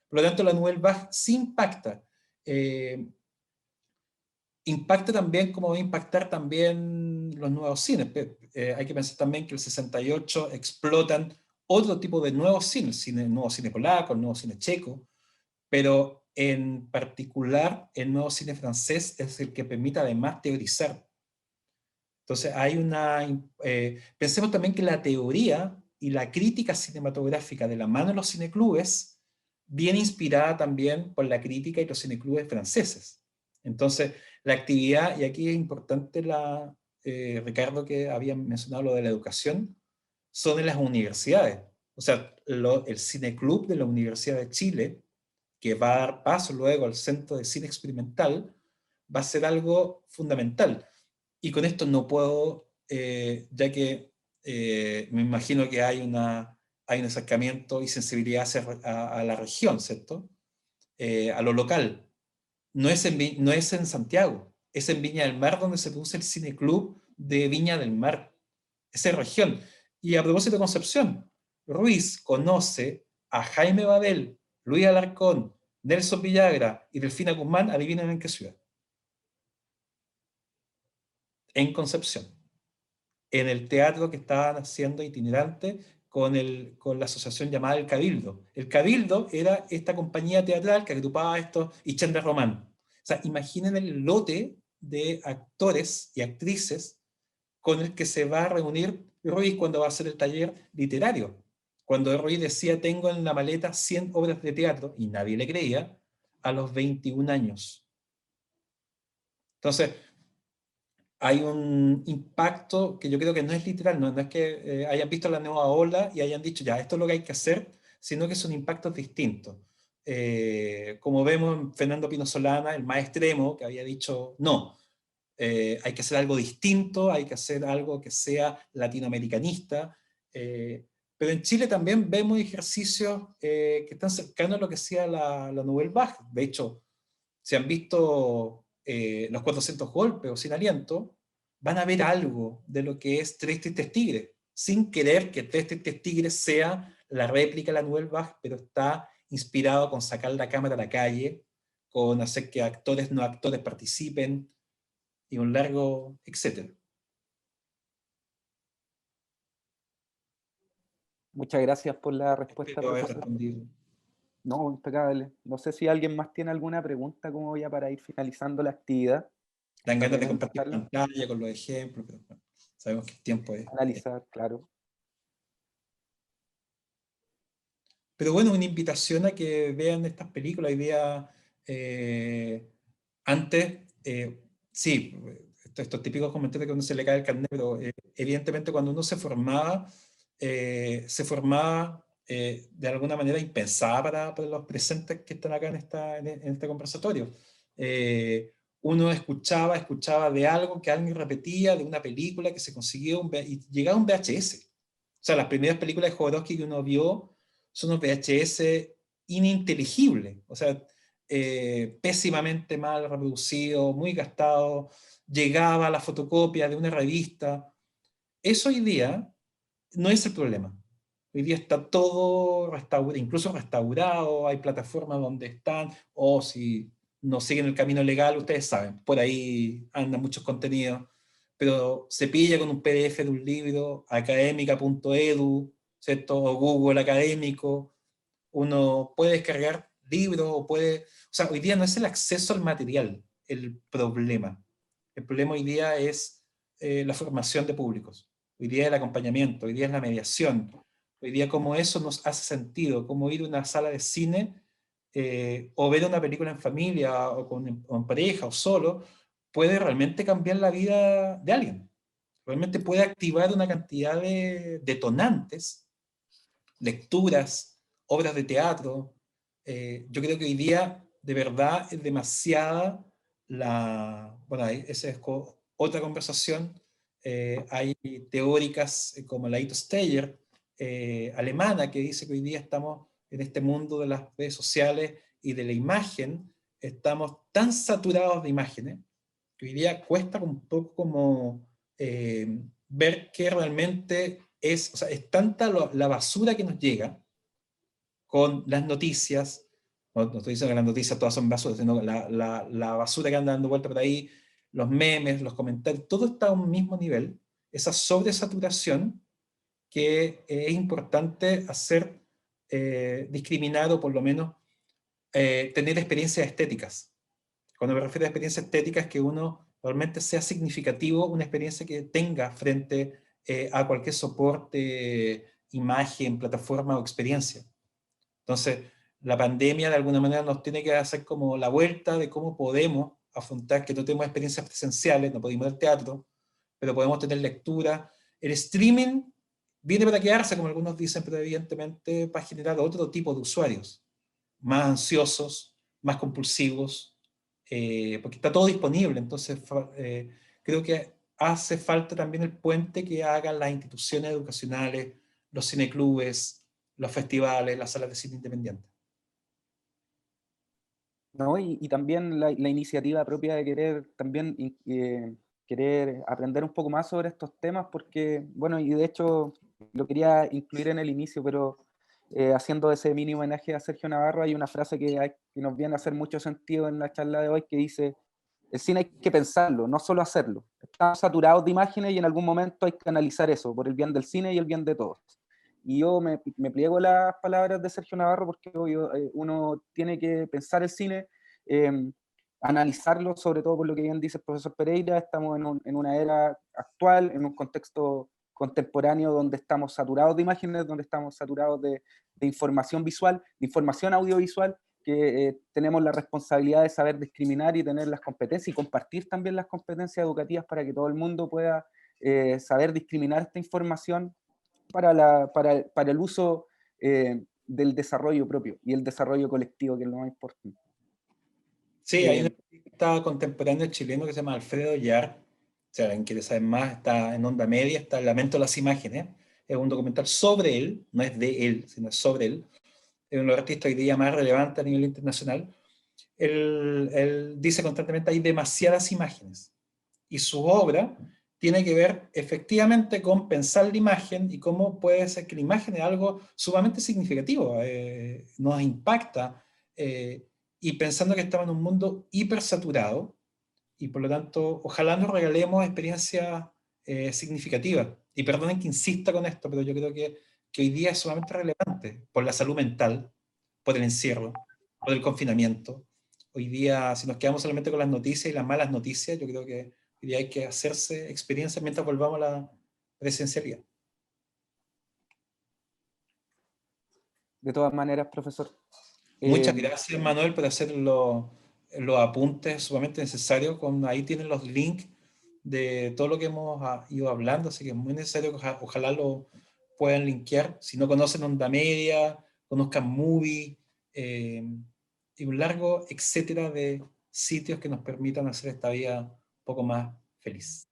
Por lo tanto, la Nouvelle Vague sí impacta. Impacta también como va a impactar también los nuevos cines. Hay que pensar también que el 68 explotan otro tipo de nuevos cines, el nuevo cine polaco, el nuevo cine checo, pero en particular el nuevo cine francés es el que permite además teorizar. Entonces hay pensemos también que la teoría y la crítica cinematográfica de la mano de los cineclubes viene inspirada también por la crítica y los cineclubes franceses. Entonces la actividad, y aquí es importante Ricardo que había mencionado lo de la educación, son en las universidades. O sea, el cineclub de la Universidad de Chile, que va a dar paso luego al Centro de Cine Experimental, va a ser algo fundamental. Y con esto no puedo, ya que me imagino que hay un acercamiento y sensibilidad a la región, ¿cierto? a lo local. No es en Santiago, es en Viña del Mar donde se produce el cineclub de Viña del Mar, esa región. Y a propósito de Concepción, Ruiz conoce a Jaime Babel, Luis Alarcón, Nelson Villagra y Delfina Guzmán, adivinen en qué ciudad. En Concepción, en el teatro que estaban haciendo itinerante con la asociación llamada El Cabildo. El Cabildo era esta compañía teatral que agrupaba estos, y Chandra Román. O sea, imaginen el lote de actores y actrices con el que se va a reunir Ruiz cuando va a hacer el taller literario. Cuando Ruiz decía, tengo en la maleta 100 obras de teatro, y nadie le creía, a los 21 años. Entonces, hay un impacto que yo creo que no es literal, no es que hayan visto la nueva ola y hayan dicho, ya, esto es lo que hay que hacer, sino que son impactos distintos. Como vemos en Fernando Pino Solana, el más extremo, que había dicho, no, hay que hacer algo distinto, hay que hacer algo que sea latinoamericanista, pero en Chile también vemos ejercicios que están cercanos a lo que hacía la Nouvelle Vague. De hecho, si han visto los 400 golpes o Sin aliento, van a ver algo de lo que es Tres Tristes Tigres, sin querer que Tres Tristes Tigres sea la réplica de la Nouvelle Vague, pero está inspirado con sacar la cámara a la calle, con hacer que actores no actores participen, y un largo etcétera. Muchas gracias por la respuesta, profesor. No, impecable. No sé si alguien más tiene alguna pregunta como ya para ir finalizando la actividad. Dan ganas de compartir pantalla con los ejemplos, pero bueno, sabemos que el tiempo es... Analizar, claro. Pero bueno, una invitación a que vean estas películas. Hoy día, antes, sí, estos típicos comentarios que a uno se le cae el carnet, pero evidentemente cuando uno se formaba de alguna manera impensada para los presentes que están acá en este conversatorio. Uno escuchaba de algo que alguien repetía, de una película que se consiguió, y llegaba un VHS. O sea, las primeras películas de Jodorowsky que uno vio son unos VHS ininteligibles, o sea, pésimamente mal reproducidos, muy gastados, llegaba a la fotocopia de una revista. Eso hoy día no es el problema. Hoy día está todo restaurado, incluso restaurado, hay plataformas donde están, o si no siguen el camino legal, ustedes saben, por ahí andan muchos contenidos, pero se pilla con un PDF de un libro, académica.edu, ¿cierto? O Google Académico, uno puede descargar libros, o sea, hoy día no es el acceso al material el problema. El problema hoy día es la formación de públicos. Hoy día es el acompañamiento, hoy día es la mediación, hoy día cómo eso nos hace sentido, cómo ir a una sala de cine o ver una película en familia o con pareja o solo, puede realmente cambiar la vida de alguien. Realmente puede activar una cantidad de detonantes, lecturas, obras de teatro. Yo creo que hoy día de verdad es demasiada bueno, esa es otra conversación. Hay teóricas como la Ito Steyer, alemana, que dice que hoy día estamos en este mundo de las redes sociales y de la imagen, estamos tan saturados de imágenes, que hoy día cuesta un poco como ver qué realmente es, o sea, es tanta la basura que nos llega con las noticias. No estoy diciendo que las noticias todas son basura, sino la basura que anda dando vuelta por ahí, los memes, los comentarios, todo está a un mismo nivel, esa sobresaturación que es importante hacer discriminar, o por lo menos tener experiencias estéticas. Cuando me refiero a experiencias estéticas, es que uno realmente sea significativo, una experiencia que tenga frente a cualquier soporte, imagen, plataforma o experiencia. Entonces, la pandemia de alguna manera nos tiene que hacer como la vuelta de cómo podemos afrontar que no tenemos experiencias presenciales, no podemos ir al teatro, pero podemos tener lectura. El streaming viene para quedarse, como algunos dicen, pero evidentemente para generar otro tipo de usuarios, más ansiosos, más compulsivos, porque está todo disponible. Entonces creo que hace falta también el puente que hagan las instituciones educacionales, los cineclubes, los festivales, las salas de cine independientes. ¿no? Y también la iniciativa propia de querer también querer aprender un poco más sobre estos temas, porque, bueno, y de hecho lo quería incluir en el inicio, pero haciendo ese mini homenaje a Sergio Navarro, hay una frase que nos viene a hacer mucho sentido en la charla de hoy, que dice: el cine hay que pensarlo, no solo hacerlo. Estamos saturados de imágenes y en algún momento hay que analizar eso, por el bien del cine y el bien de todos. Y yo me pliego a las palabras de Sergio Navarro, porque uno tiene que pensar el cine, analizarlo, sobre todo por lo que bien dice el profesor Pereira. Estamos en una era actual, en un contexto contemporáneo donde estamos saturados de imágenes, donde estamos saturados de información visual, de información audiovisual, que tenemos la responsabilidad de saber discriminar y tener las competencias y compartir también las competencias educativas para que todo el mundo pueda saber discriminar esta información para el uso del desarrollo propio y el desarrollo colectivo, que es lo más importante. Sí, hay un artista contemporáneo chileno que se llama Alfredo Yar. O sea, alguien quiere saber más, está en Onda Media, está El Lamento de las Imágenes. Es un documental sobre él, no es de él, sino sobre él. Es uno de los artistas hoy día más relevantes a nivel internacional. Él dice constantemente: hay demasiadas imágenes. Y su obra tiene que ver efectivamente con pensar la imagen y cómo puede ser que la imagen es algo sumamente significativo, nos impacta, y pensando que estamos en un mundo hipersaturado, y por lo tanto, ojalá nos regalemos experiencias significativas. Y perdonen que insista con esto, pero yo creo que hoy día es sumamente relevante por la salud mental, por el encierro, por el confinamiento. Hoy día, si nos quedamos solamente con las noticias y las malas noticias, yo creo que hoy día hay que hacerse experiencias mientras volvamos a la presencialidad. De todas maneras, profesor. Muchas gracias, Manuel, por hacer los apuntes sumamente necesarios. Ahí tienen los links de todo lo que hemos ido hablando, así que es muy necesario que ojalá lo puedan linkear. Si no conocen Onda Media, conozcan Movie, y un largo etcétera de sitios que nos permitan hacer esta vida un poco más feliz.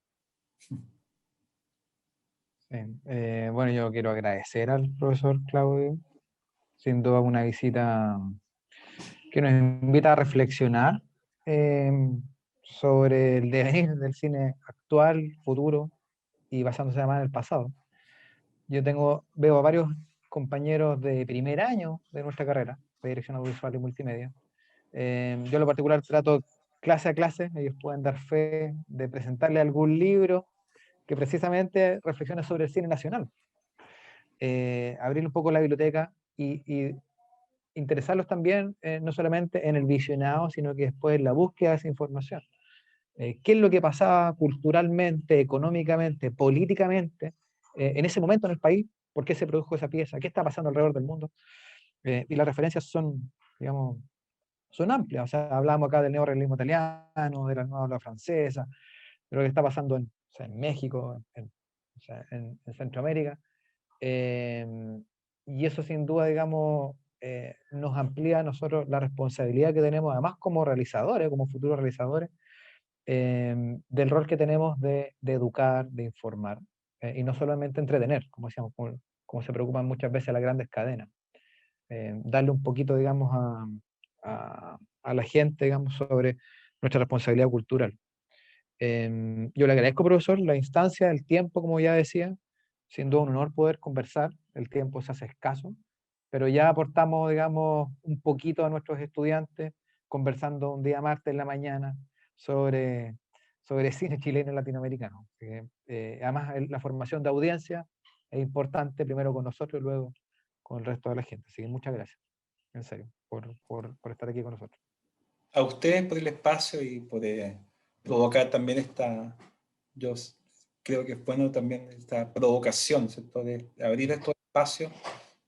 Bueno, yo quiero agradecer al profesor Claudio, sin duda una visita que nos invita a reflexionar sobre el devenir del cine actual, futuro, y basándose además en el pasado. Yo veo a varios compañeros de primer año de nuestra carrera, de dirección audiovisual y multimedia. Yo en lo particular trato clase a clase, ellos pueden dar fe de presentarle algún libro que precisamente reflexione sobre el cine nacional. Abrir un poco la biblioteca y interesarlos también, no solamente en el visionado, sino que después en la búsqueda de esa información. ¿Qué es lo que pasaba culturalmente, económicamente, políticamente, en ese momento en el país? ¿Por qué se produjo esa pieza? ¿Qué está pasando alrededor del mundo? Y las referencias son, digamos, son amplias. O sea, hablamos acá del neorrealismo italiano, de la nueva ola francesa, de lo que está pasando en México, en Centroamérica. Y eso sin duda, digamos, nos amplía a nosotros la responsabilidad que tenemos, además como realizadores, como futuros realizadores, del rol que tenemos de educar, de informar, y no solamente entretener, como decíamos, como se preocupan muchas veces las grandes cadenas. Darle un poquito, digamos, a la gente, digamos, sobre nuestra responsabilidad cultural. Yo le agradezco, profesor, la instancia, el tiempo, como ya decía, siendo un honor poder conversar, el tiempo se hace escaso, pero ya aportamos, digamos, un poquito a nuestros estudiantes, conversando un día martes en la mañana sobre cine chileno y latinoamericano. Además, la formación de audiencia es importante, primero con nosotros y luego con el resto de la gente. Así que muchas gracias, en serio, por estar aquí con nosotros. A ustedes por el espacio y por provocar también yo creo que es bueno también esta provocación, ¿cierto? De abrir estos espacios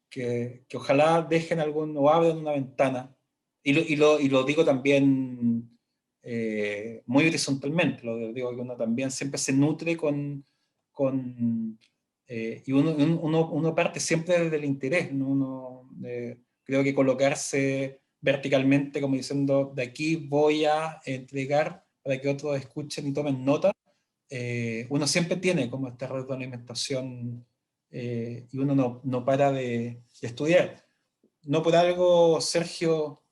que ojalá dejen o abran una ventana, y lo digo también muy horizontalmente, lo digo que uno también siempre se nutre y uno parte siempre desde el interés, ¿no? Creo que colocarse verticalmente como diciendo, de aquí voy a entregar para que otros escuchen y tomen nota, uno siempre tiene como esta retroalimentación, y uno no para de estudiar. No por algo Sergio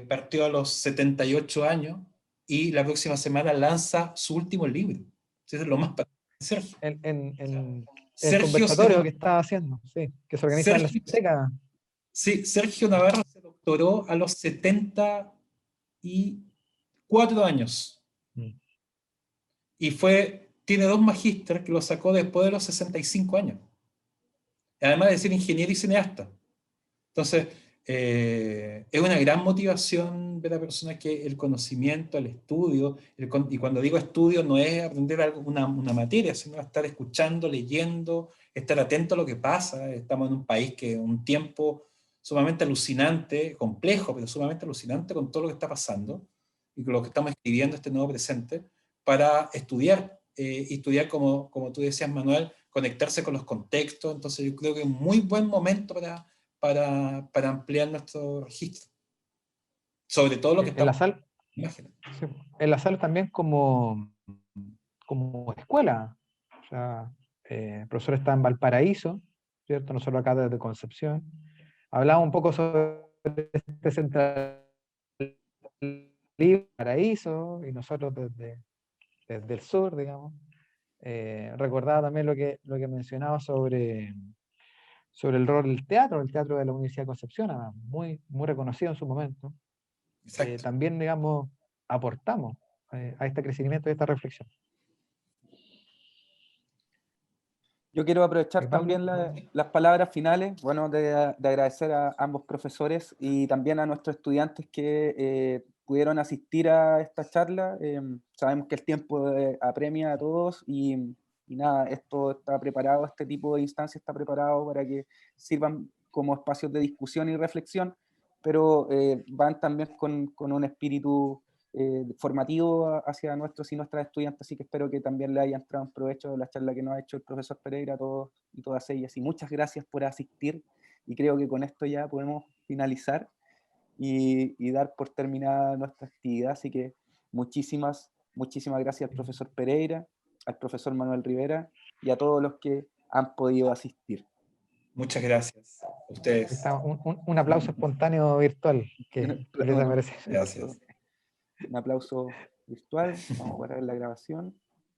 partió a los 78 años y la próxima semana lanza su último libro. Eso es lo más Sergio. El Sergio conversatorio que está haciendo, sí, que se organiza en la Cineteca. Sí, Sergio Navarro se doctoró a los 74 años. Y tiene 2 magísteres que lo sacó después de los 65 años. Además de ser ingeniero y cineasta. Entonces, es una gran motivación de la persona que el conocimiento, el estudio, y cuando digo estudio no es aprender una materia, sino estar escuchando, leyendo, estar atento a lo que pasa. Estamos en un país que un tiempo sumamente alucinante, complejo, pero sumamente alucinante con todo lo que está pasando y con lo que estamos escribiendo este nuevo presente, para estudiar, estudiar como tú decías, Manuel, conectarse con los contextos. Entonces yo creo que es un muy buen momento para ampliar nuestro registro. Sobre todo lo que en la sala. Sí, en la sala también como escuela. O sea, el profesor está en Valparaíso, ¿cierto? Nosotros acá desde Concepción. Hablaba un poco sobre este central Paraíso y nosotros desde el sur, digamos. Recordaba también lo que mencionaba sobre el rol del teatro, el teatro de la Universidad de Concepción, muy reconocido en su momento. También, digamos, aportamos a este crecimiento y a esta reflexión. Yo quiero aprovechar también las palabras finales, bueno, de agradecer a ambos profesores y también a nuestros estudiantes que pudieron asistir a esta charla. Sabemos que el tiempo apremia a todos y nada, esto está preparado, este tipo de instancias está preparado para que sirvan como espacios de discusión y reflexión, pero van también con un espíritu formativo hacia nuestros y nuestras estudiantes, así que espero que también le haya entrado en provecho de la charla que nos ha hecho el profesor Pereira a todos y todas ellas, y muchas gracias por asistir, y creo que con esto ya podemos finalizar y dar por terminada nuestra actividad, así que muchísimas gracias al profesor Pereira, al profesor Manuel Rivera y a todos los que han podido asistir. Muchas gracias a ustedes. Un aplauso espontáneo virtual que les merece. Gracias. Un aplauso virtual, vamos a parar la grabación.